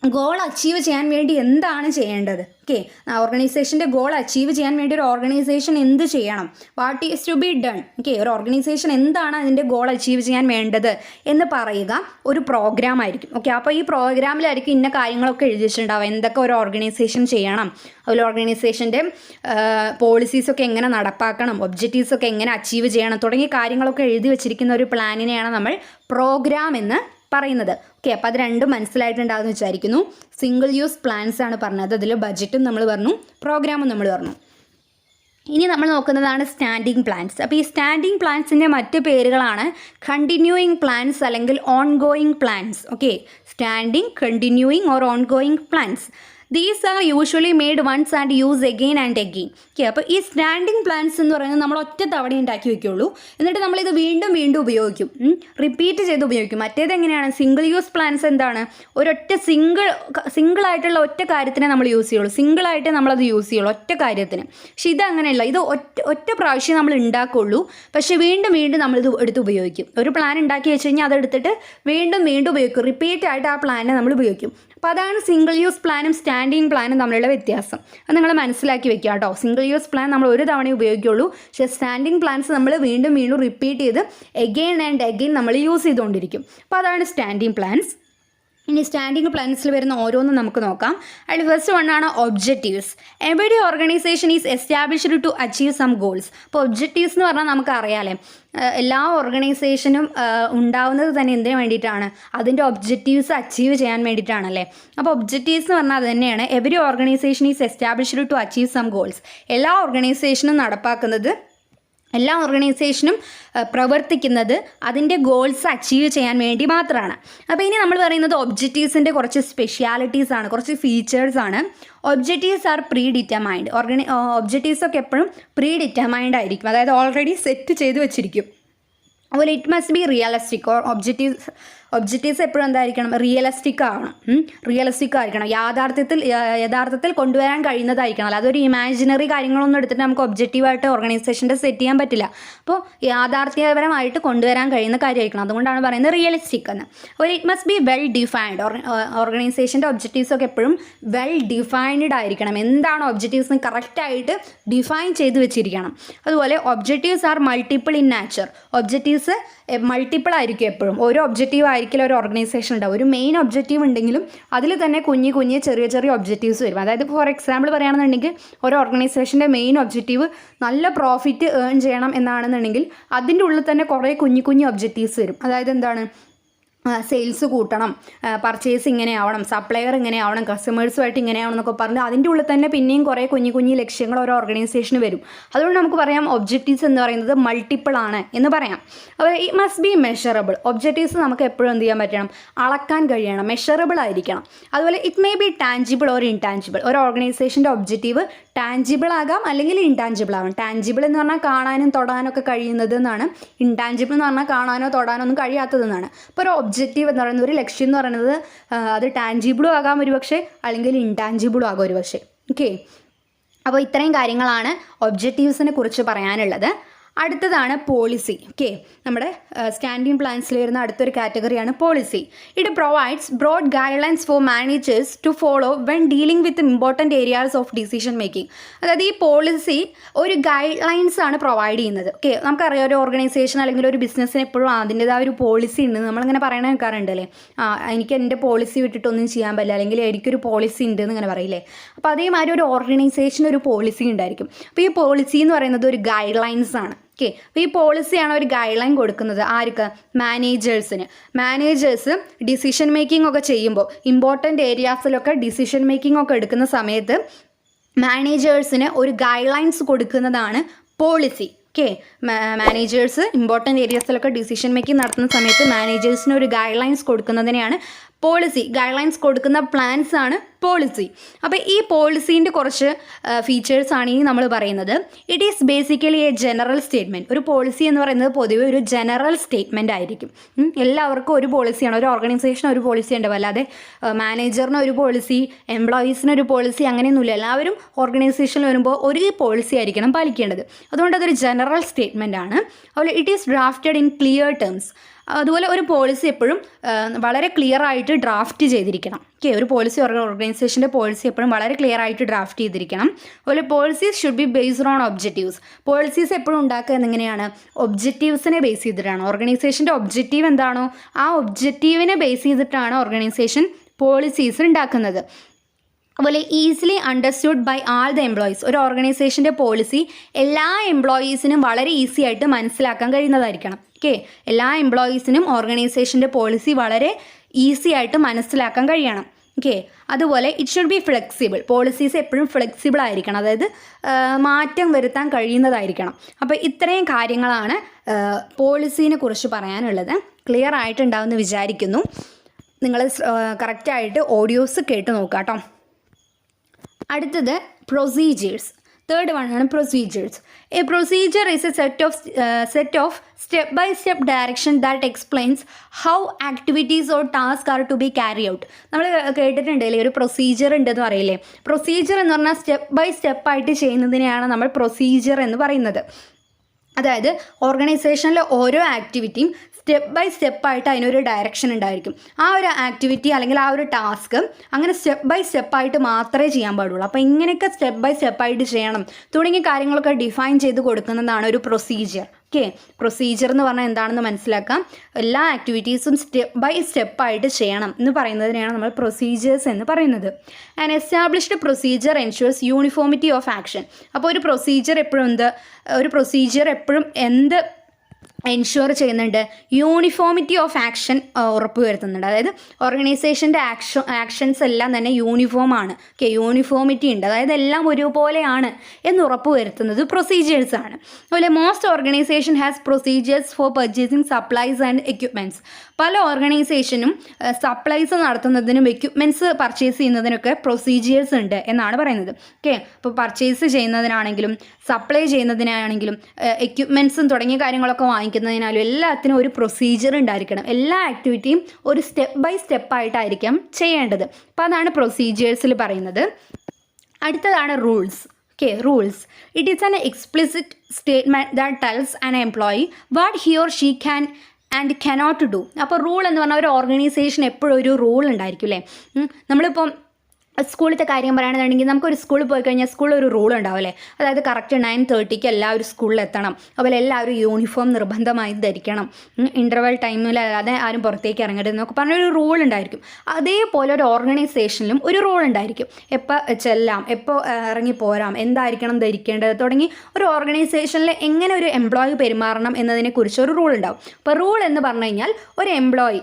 ഗോൾ അച്ചീവ് ചെയ്യാൻ വേണ്ടി എന്താണ് ചെയ്യേണ്ടത്. ഓക്കെ, ഓർഗനൈസേഷൻ്റെ ഗോൾ അച്ചീവ് ചെയ്യാൻ വേണ്ടി ഒരു ഓർഗനൈസേഷൻ എന്ത് ചെയ്യണം, what is to be done. Okay, ഒരു ഓർഗനൈസേഷൻ എന്താണ് അതിൻ്റെ ഗോൾ അച്ചീവ് ചെയ്യാൻ വേണ്ടത് എന്ന് പറയുക ഒരു പ്രോഗ്രാം ആയിരിക്കും. ഓക്കെ, അപ്പോൾ ഈ പ്രോഗ്രാമിലായിരിക്കും ഇന്ന കാര്യങ്ങളൊക്കെ എഴുതി വെച്ചിട്ടുണ്ടാവുക, എന്തൊക്കെ ഒരു ഓർഗനൈസേഷൻ ചെയ്യണം, അതുപോലെ ഓർഗനൈസേഷൻ്റെ പോളിസീസൊക്കെ എങ്ങനെ നടപ്പാക്കണം, ഒബ്ജക്റ്റീവ്സൊക്കെ എങ്ങനെ അച്ചീവ് ചെയ്യണം തുടങ്ങിയ കാര്യങ്ങളൊക്കെ എഴുതി വെച്ചിരിക്കുന്ന ഒരു പ്ലാനിനെയാണ് നമ്മൾ പ്രോഗ്രാം എന്ന് പറയുന്നത്. ഓക്കെ, അപ്പോൾ അത് രണ്ടും മനസ്സിലായിട്ടുണ്ടാകുമെന്ന് വിചാരിക്കുന്നു. സിംഗിൾ യൂസ് പ്ലാൻസ് ആണ് പറഞ്ഞത്, അതിൽ ബഡ്ജറ്റും നമ്മൾ പറഞ്ഞു, പ്രോഗ്രാമും നമ്മൾ പറഞ്ഞു. ഇനി നമ്മൾ നോക്കുന്നതാണ് സ്റ്റാൻഡിങ് പ്ലാൻസ്. അപ്പോൾ ഈ സ്റ്റാൻഡിങ് പ്ലാൻസിൻ്റെ മറ്റ് പേരുകളാണ് കണ്ടിന്യൂയിങ് പ്ലാൻസ് അല്ലെങ്കിൽ ongoing plans. Okay, standing, continuing or ongoing plans. These are usually made once and use again and again. Okay, അപ്പോൾ ഈ സ്റ്റാൻഡിങ് പ്ലാൻസ് എന്ന് പറയുന്നത് നമ്മൾ ഒറ്റ തവണ ഉണ്ടാക്കി വയ്ക്കുള്ളൂ, എന്നിട്ട് നമ്മളിത് വീണ്ടും വീണ്ടും ഉപയോഗിക്കും, റിപ്പീറ്റ് ചെയ്ത് ഉപയോഗിക്കും. മറ്റേത് എങ്ങനെയാണ്? സിംഗിൾ യൂസ് പ്ലാൻസ് എന്താണ്? ഒരൊറ്റ സിംഗിളായിട്ടുള്ള ഒറ്റ കാര്യത്തിനെ നമ്മൾ യൂസ് ചെയ്യുള്ളൂ, സിംഗിളായിട്ട് നമ്മളത് യൂസ് ചെയ്യുള്ളൂ ഒറ്റ കാര്യത്തിന്. പക്ഷേ ഇത് അങ്ങനെയല്ല, ഇത് ഒറ്റ പ്രാവശ്യം നമ്മൾ ഉണ്ടാക്കുള്ളൂ, പക്ഷേ വീണ്ടും വീണ്ടും നമ്മളിത് എടുത്ത് ഉപയോഗിക്കും. ഒരു പ്ലാൻ ഉണ്ടാക്കി വെച്ച് കഴിഞ്ഞാൽ അതെടുത്തിട്ട് വീണ്ടും വീണ്ടും ഉപയോഗിക്കും, റിപ്പീറ്റ് ആയിട്ട് ആ പ്ലാനെ നമ്മൾ ഉപയോഗിക്കും. അപ്പോൾ അതാണ് സിംഗിൾ യൂസ് പ്ലാനും സ്റ്റാൻഡിങ് പ്ലാനും തമ്മിലുള്ള വ്യത്യാസം. അത് നിങ്ങൾ മനസ്സിലാക്കി വെക്കുക കേട്ടോ. സിംഗിൾ യൂസ് പ്ലാൻ നമ്മൾ ഒരു തവണ ഉപയോഗിക്കുള്ളൂ, പക്ഷേ സ്റ്റാൻഡിങ് പ്ലാൻസ് നമ്മൾ വീണ്ടും വീണ്ടും റിപ്പീറ്റ് ചെയ്ത് എഗെയിൻ ആൻഡ് എഗെയിൻ നമ്മൾ യൂസ് ചെയ്തുകൊണ്ടിരിക്കും. അപ്പോൾ അതാണ് സ്റ്റാൻഡിങ് പ്ലാൻസ്. ഇനി സ്റ്റാൻഡിങ് പ്ലാൻസിൽ വരുന്ന ഓരോന്നും നമുക്ക് നോക്കാം. അതിൽ ഫസ്റ്റ് വണ്ണാണ് objectives. Every organisation is established to achieve some goals. അപ്പോൾ ഒബ്ജക്റ്റീവ്സ് എന്ന് പറഞ്ഞാൽ നമുക്ക് അറിയാമല്ലേ, എല്ലാ ഓർഗനൈസേഷനും ഉണ്ടാവുന്നത് തന്നെ എന്തിനു വേണ്ടിയിട്ടാണ്? അതിൻ്റെ ഒബ്ജക്റ്റീവ്സ് അച്ചീവ് ചെയ്യാൻ വേണ്ടിയിട്ടാണല്ലേ. അപ്പോൾ ഒബ്ജക്റ്റീവ്സ് എന്ന് പറഞ്ഞാൽ അത് തന്നെയാണ്. Every organisation is established to achieve some goals. എല്ലാ ഓർഗനൈസേഷനും നടപ്പാക്കുന്നത്, എല്ലാ ഓർഗനൈസേഷനും പ്രവർത്തിക്കുന്നത് അതിൻ്റെ ഗോൾസ് അച്ചീവ് ചെയ്യാൻ വേണ്ടി മാത്രമാണ്. അപ്പോൾ ഇനി നമ്മൾ പറയുന്നത് ഒബ്ജക്റ്റീവ്സിൻ്റെ കുറച്ച് സ്പെഷ്യാലിറ്റീസ് ആണ്, കുറച്ച് ഫീച്ചേഴ്സ് ആണ്. Objectives are predetermined. ഒബ്ജക്റ്റീവ്സൊക്കെ എപ്പോഴും പ്രീ ഡിറ്റർമൈൻഡ് ആയിരിക്കും, അതായത് ഓൾറെഡി സെറ്റ് ചെയ്ത് വെച്ചിരിക്കും. അതുപോലെ it must B realistic. Objectives എപ്പോഴും എന്തായിരിക്കണം? റിയലിസ്റ്റിക് ആയിരിക്കണം, യഥാർത്ഥത്തിൽ കൊണ്ടുവരാൻ കഴിയുന്നതായിരിക്കണം. അല്ല അതൊരു ഇമാജിനറി കാര്യങ്ങളൊന്നും എടുത്തിട്ട് നമുക്ക് ഒബ്ജക്റ്റീവായിട്ട് ഓർഗനൈസേഷൻ്റെ സെറ്റ് ചെയ്യാൻ പറ്റില്ല. അപ്പോൾ യാഥാർത്ഥ്യപരമായിട്ട് കൊണ്ടുവരാൻ കഴിയുന്ന കാര്യമായിരിക്കണം. അതുകൊണ്ടാണ് പറയുന്നത് റിയലിസ്റ്റിക് എന്ന്. അതുപോലെ it must be well defined. ഓർഗനൈസേഷൻ്റെ ഒബ്ജക്റ്റീവ്സ് ഒക്കെ എപ്പോഴും വെൽ ഡിഫൈൻഡ് ആയിരിക്കണം. എന്താണ് ഒബ്ജക്റ്റീവ്സ് എന്ന് കറക്റ്റായിട്ട് ഡിഫൈൻ ചെയ്ത് വെച്ചിരിക്കണം. അതുപോലെ objectives R multiple in nature. Objectives multiple ആയിരിക്കും എപ്പോഴും. ഒരു ഒബ്ജക്റ്റീവ് ആയിരിക്കില്ല ഒരു ഓർഗനൈസേഷൻ ഉണ്ടാവും. ഒരു മെയിൻ ഒബ്ജക്റ്റീവ് ഉണ്ടെങ്കിലും അതിൽ തന്നെ കുഞ്ഞ് ചെറിയ ഒബ്ജക്റ്റീവ്സ് വരും. അതായത് ഫോർ എക്സാമ്പിൾ പറയുകയാണെന്നുണ്ടെങ്കിൽ ഒരു ഓർഗനൈസേഷൻ്റെ മെയിൻ ഒബ്ജക്റ്റീവ് നല്ല പ്രോഫിറ്റ് ഏൺ ചെയ്യണം എന്നാണെന്നുണ്ടെങ്കിൽ അതിൻ്റെ ഉള്ളിൽ തന്നെ കുറേ കുഞ്ഞു ഒബ്ജക്റ്റീവ്സ് വരും. അതായത് എന്താണ്? സെയിൽസ് കൂട്ടണം, പർച്ചേസ് ഇങ്ങനെ ആവണം, സപ്ലയർ ഇങ്ങനെ ആവണം, കസ്റ്റമേഴ്സുമായിട്ട് ഇങ്ങനെ ആവണം എന്നൊക്കെ പറഞ്ഞ് അതിൻ്റെ ഉള്ളിൽ തന്നെ പിന്നെയും കുറേ കുഞ്ഞു ലക്ഷ്യങ്ങൾ ഓരോ ഓർഗനൈസേഷന് വരും. അതുകൊണ്ട് നമുക്ക് പറയാം ഒബ്ജക്റ്റീവ്സ് എന്ന് പറയുന്നത് മൾട്ടിപ്പിൾ ആണ് എന്ന് പറയാം. അപ്പോൾ it must B measurable. Objectives നമുക്ക് എപ്പോഴും എന്ത് ചെയ്യാൻ പറ്റണം? അളക്കാൻ കഴിയണം, മെഷറബിൾ ആയിരിക്കണം. അതുപോലെ it may be tangible or intangible. ഒരു ഓർഗനൈസേഷൻ്റെ ഒബ്ജക്റ്റീവ് ടാഞ്ചിബിൾ ആകാം അല്ലെങ്കിൽ ഇൻടാഞ്ചിബിൾ ആവാം. ടാഞ്ചിബിൾ എന്ന് പറഞ്ഞാൽ കാണാനും തൊടാനും ഒക്കെ കഴിയുന്നത് എന്നാണ്. ഇൻടാഞ്ചിബിൾ എന്ന് പറഞ്ഞാൽ കാണാനോ തൊടാനോ ഒന്നും കഴിയാത്തതെന്നാണ്. ഇപ്പോൾ ഒരു ഒബ്ജക്റ്റീവ് എന്ന് പറയുന്നത്, ഒരു ലക്ഷ്യം എന്ന് പറയുന്നത് അത് ടാഞ്ചിബിളും ആകാം ഒരുപക്ഷെ, അല്ലെങ്കിൽ ഇൻടാഞ്ചിബിളും ആകാം ഒരുപക്ഷെ. ഓക്കെ, അപ്പോൾ ഇത്രയും കാര്യങ്ങളാണ് ഒബ്ജക്റ്റീവ്സിനെ കുറിച്ച് പറയാനുള്ളത്. അടുത്തതാണ് പോളിസി. ഓക്കെ, നമ്മുടെ സ്റ്റാൻഡിംഗ് പ്ലാൻസിൽ വരുന്ന അടുത്തൊരു കാറ്റഗറിയാണ് policy. It provides broad guidelines for managers to follow when dealing with important areas of decision making. അതായത് ഈ പോളിസി ഒരു ഗൈഡ് ലൈൻസ് ആണ് പ്രൊവൈഡ് ചെയ്യുന്നത്. ഓക്കെ, നമുക്കറിയാം ഒരു ഓർഗനൈസേഷൻ അല്ലെങ്കിൽ ഒരു ബിസിനസ്സിന് എപ്പോഴും അതിൻ്റെതായ ഒരു പോളിസി ഉണ്ട്. നമ്മളിങ്ങനെ പറയണ കേൾക്കാറുണ്ടല്ലേ, എനിക്ക് എൻ്റെ പോളിസി വിട്ടിട്ടൊന്നും ചെയ്യാൻ പറ്റില്ല, അല്ലെങ്കിൽ എനിക്കൊരു പോളിസി ഉണ്ട് എന്ന് ഇങ്ങനെ പറയില്ലേ. അപ്പോൾ അതേമാതിരി ഒരു ഓർഗനൈസേഷൻ ഒരു പോളിസി ഉണ്ടായിരിക്കും. അപ്പോൾ ഈ പോളിസി എന്ന് പറയുന്നത് ഒരു ഗൈഡ് ലൈൻസ് ആണ്. ഓക്കെ, അപ്പോൾ ഈ പോളിസിയാണ് ഒരു ഗൈഡ് ലൈൻ കൊടുക്കുന്നത് ആർക്ക്? മാനേജേഴ്സിന്. മാനേജേഴ്സ് ഡിസിഷൻ മേക്കിംഗ് ഒക്കെ ചെയ്യുമ്പോൾ ഇമ്പോർട്ടൻ്റ് ഏരിയാസിലൊക്കെ ഡിസിഷൻ മേക്കിംഗ് ഒക്കെ എടുക്കുന്ന സമയത്ത് മാനേജേഴ്സിന് ഒരു ഗൈഡ് ലൈൻസ് കൊടുക്കുന്നതാണ് പോളിസി. ഓക്കെ, മാനേജേഴ്സ് ഇമ്പോർട്ടൻ്റ് ഏരിയാസിലൊക്കെ ഡിസിഷൻ മേക്കിംഗ് നടത്തുന്ന സമയത്ത് മാനേജേഴ്സിന് ഒരു ഗൈഡ് ലൈൻസ് കൊടുക്കുന്നതിനെയാണ് പോളിസി. ഗൈഡ് ലൈൻസ് കൊടുക്കുന്ന പ്ലാൻസ് ആണ് പോളിസി. അപ്പോൾ ഈ പോളിസീൻ്റെ കുറച്ച് ഫീച്ചേഴ്സാണ് ഈ നമ്മൾ പറയുന്നത്. It is basically a general statement. ഒരു പോളിസി എന്ന് പറയുന്നത് പൊതുവെ ഒരു ജനറൽ സ്റ്റേറ്റ്മെൻറ്റ് ആയിരിക്കും. എല്ലാവർക്കും ഒരു പോളിസിയാണ്. ഒരു ഓർഗനൈസേഷന് ഒരു പോളിസി ഉണ്ടാവും, അല്ലാതെ മാനേജറിന് ഒരു പോളിസി, എംപ്ലോയീസിന് ഒരു പോളിസി അങ്ങനെയൊന്നുമില്ല. എല്ലാവരും ഓർഗനൈസേഷനിൽ വരുമ്പോൾ ഒരു പോളിസി ആയിരിക്കണം പാലിക്കേണ്ടത്. അതുകൊണ്ട് അതൊരു ജനറൽ സ്റ്റേറ്റ്മെൻ്റ് ആണ്. അതുപോലെ it is drafted in clear terms. അതുപോലെ ഒരു പോളിസി എപ്പോഴും വളരെ ക്ലിയർ ആയിട്ട് ഡ്രാഫ്റ്റ് ചെയ്തിരിക്കണം. ഓക്കെ, ഒരു പോളിസി ഓർഗനൈസേഷൻ്റെ പോളിസി എപ്പോഴും വളരെ ക്ലിയർ ആയിട്ട് ഡ്രാഫ്റ്റ് ചെയ്തിരിക്കണം. അതുപോലെ policies should be based on objectives. Policies എപ്പോഴും ഉണ്ടാക്കുക എങ്ങനെയാണ്? ഒബ്ജക്റ്റീവ്സിനെ ബേസ് ചെയ്തിട്ടാണ്. ഓർഗനൈസേഷൻ്റെ ഒബ്ജക്റ്റീവ് എന്താണോ ആ ഒബ്ജക്റ്റീവിനെ ബേസ് ചെയ്തിട്ടാണ് ഓർഗനൈസേഷൻ പോളിസീസ് ഉണ്ടാക്കുന്നത്. അതുപോലെ easily understood by all the employees. ഒരു ഓർഗനൈസേഷൻ്റെ പോളിസി എല്ലാ എംപ്ലോയീസിനും വളരെ ഈസി ആയിട്ട് മനസ്സിലാക്കാൻ കഴിയുന്നതായിരിക്കണം. ഓക്കെ, എല്ലാ എംപ്ലോയീസിനും ഓർഗനൈസേഷൻ്റെ പോളിസി വളരെ ഈസി ആയിട്ട് മനസ്സിലാക്കാൻ കഴിയണം. ഓക്കെ, അതുപോലെ it should be flexible. Policies എപ്പോഴും ഫ്ലെക്സിബിൾ ആയിരിക്കണം, അതായത് മാറ്റം വരുത്താൻ കഴിയുന്നതായിരിക്കണം. അപ്പോൾ ഇത്രയും കാര്യങ്ങളാണ് പോളിസീനെ കുറിച്ച് പറയാനുള്ളത്. ക്ലിയർ ആയിട്ടുണ്ടാവുമെന്ന് വിചാരിക്കുന്നു. നിങ്ങൾ കറക്റ്റായിട്ട് ഓഡിയോസ് കേട്ട് നോക്കുക കേട്ടോ. അടുത്തത് പ്രൊസീജിയേഴ്സ്. തേർഡ് വൺ ആണ് procedures. A procedure is a set of step by step direction that explains how activities or task are to be carry out. നമ്മൾ കേട്ടിട്ടുണ്ടല്ലേ ഒരു പ്രൊസീജിയർ ഉണ്ടെന്ന് പറയില്ലേ. പ്രൊസീജിയർ എന്ന് പറഞ്ഞാൽ സ്റ്റെപ്പ് ബൈ സ്റ്റെപ്പായിട്ട് ചെയ്യുന്നതിനെയാണ് നമ്മൾ പ്രൊസീജിയർ എന്ന് പറയുന്നത്. അതായത് ഓർഗനൈസേഷനിലെ ഓരോ ആക്ടിവിറ്റിയും സ്റ്റെപ്പ് ബൈ സ്റ്റെപ്പായിട്ട് അതിനൊരു ഡയറക്ഷൻ ഉണ്ടായിരിക്കും. ആ ഒരു ആക്ടിവിറ്റി അല്ലെങ്കിൽ ആ ഒരു ടാസ്ക് അങ്ങനെ സ്റ്റെപ്പ് ബൈ സ്റ്റെപ്പായിട്ട് മാത്രമേ ചെയ്യാൻ പാടുള്ളൂ. അപ്പോൾ ഇങ്ങനെയൊക്കെ സ്റ്റെപ്പ് ബൈ സ്റ്റെപ്പായിട്ട് ചെയ്യണം തുടങ്ങിയ കാര്യങ്ങളൊക്കെ ഡിഫൈൻ ചെയ്ത് കൊടുക്കുന്നതാണ് ഒരു പ്രൊസീജിയർ. ഓക്കെ, പ്രൊസീജിയർ എന്ന് പറഞ്ഞാൽ എന്താണെന്ന് മനസ്സിലാക്കാം. എല്ലാ ആക്ടിവിറ്റീസും സ്റ്റെപ്പ് ബൈ സ്റ്റെപ്പായിട്ട് ചെയ്യണം എന്ന് പറയുന്നതിനെയാണ് നമ്മൾ പ്രൊസീജിയേഴ്സ് എന്ന് പറയുന്നത്. And established procedure ensures uniformity of action. അപ്പോൾ ഒരു പ്രൊസീജിയർ എപ്പോഴും എന്ത് എൻഷുവർ ചെയ്യുന്നുണ്ട്? യൂണിഫോമിറ്റി ഓഫ് ആക്ഷൻ ഉറപ്പ് വരുത്തുന്നുണ്ട്. അതായത് ഓർഗനൈസേഷൻ്റെ ആക്ഷൻസ് എല്ലാം തന്നെ യൂണിഫോം ആണ്. ഓക്കെ, യൂണിഫോമിറ്റി ഉണ്ട്, അതായത് എല്ലാം ഒരുപോലെയാണ് എന്ന് ഉറപ്പ് വരുത്തുന്നത് പ്രൊസീജിയേഴ്സ് ആണ്. അതുപോലെ most organisation has procedures four purchasing supplies and equipments. പല ഓർഗനൈസേഷനും സപ്ലൈസ് നടത്തുന്നതിനും എക്യുപ്മെൻറ്റ്സ് പർച്ചേസ് ചെയ്യുന്നതിനൊക്കെ പ്രൊസീജിയേഴ്സ് ഉണ്ട് എന്നാണ് പറയുന്നത്. ഓക്കെ, അപ്പോൾ പർച്ചേസ് ചെയ്യുന്നതിനാണെങ്കിലും സപ്ലൈ ചെയ്യുന്നതിനാണെങ്കിലും എക്യുപ്മെൻറ്റ്സും തുടങ്ങിയ കാര്യങ്ങളൊക്കെ വാങ്ങിക്കുന്നതിനാലും എല്ലാത്തിനും ഒരു പ്രൊസീജിയർ ഉണ്ടായിരിക്കണം. എല്ലാ ആക്ടിവിറ്റിയും ഒരു സ്റ്റെപ്പ് ബൈ സ്റ്റെപ്പായിട്ടായിരിക്കും ചെയ്യേണ്ടത്. അപ്പോൾ അതാണ് പ്രൊസീജിയേഴ്സിൽ പറയുന്നത്. അടുത്തതാണ് rules. Okay, rules. It is an explicit statement that tells an employee what he or she can and cannot do. അപ്പോൾ റൂൾ എന്ന് പറഞ്ഞാൽ ഒരു ഓർഗനൈസേഷൻ എപ്പോഴും ഒരു റൂൾ ഉണ്ടായിരിക്കും അല്ലേ. നമ്മളിപ്പം സ്കൂളിലത്തെ കാര്യം പറയുകയാണെന്നുണ്ടെങ്കിൽ നമുക്കൊരു സ്കൂളിൽ പോയി കഴിഞ്ഞാൽ സ്കൂളിൽ ഒരു റൂൾ ഉണ്ടാവും അല്ലേ. അതായത് കറക്റ്റ് 9:30 എല്ലാവരും സ്കൂളിൽ എത്തണം. അതുപോലെ എല്ലാവരും യൂണിഫോം നിർബന്ധമായി ധരിക്കണം. ഇൻ്റർവെൽ ടൈമിൽ അല്ലാതെ ആരും പുറത്തേക്ക് ഇറങ്ങരുത് എന്നൊക്കെ പറഞ്ഞൊരു റൂൾ ഉണ്ടായിരിക്കും. അതേപോലെ ഒരു ഓർഗനൈസേഷനിലും ഒരു റൂൾ ഉണ്ടായിരിക്കും. എപ്പോൾ ചെല്ലാം, എപ്പോൾ ഇറങ്ങി പോരാം, എന്തായിരിക്കണം ധരിക്കേണ്ടത് തുടങ്ങി ഒരു ഓർഗനൈസേഷനിൽ എങ്ങനെ ഒരു എംപ്ലോയി പെരുമാറണം എന്നതിനെക്കുറിച്ച് ഒരു റൂൾ ഉണ്ടാവും. അപ്പോൾ റൂൾ എന്ന് പറഞ്ഞു കഴിഞ്ഞാൽ ഒരു എംപ്ലോയി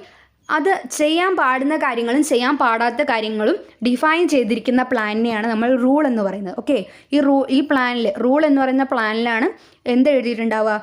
അത് ചെയ്യാൻ പാടുന്ന കാര്യങ്ങളും ചെയ്യാൻ പാടാത്ത കാര്യങ്ങളും ഡിഫൈൻ ചെയ്തിരിക്കുന്ന പ്ലാനിനെയാണ് നമ്മൾ റൂൾ എന്ന് പറയുന്നത്. ഓക്കെ, ഈ റൂൾ എന്ന് പറയുന്ന പ്ലാനിലാണ് എന്ത് എഴുതിയിട്ടുണ്ടാവുക?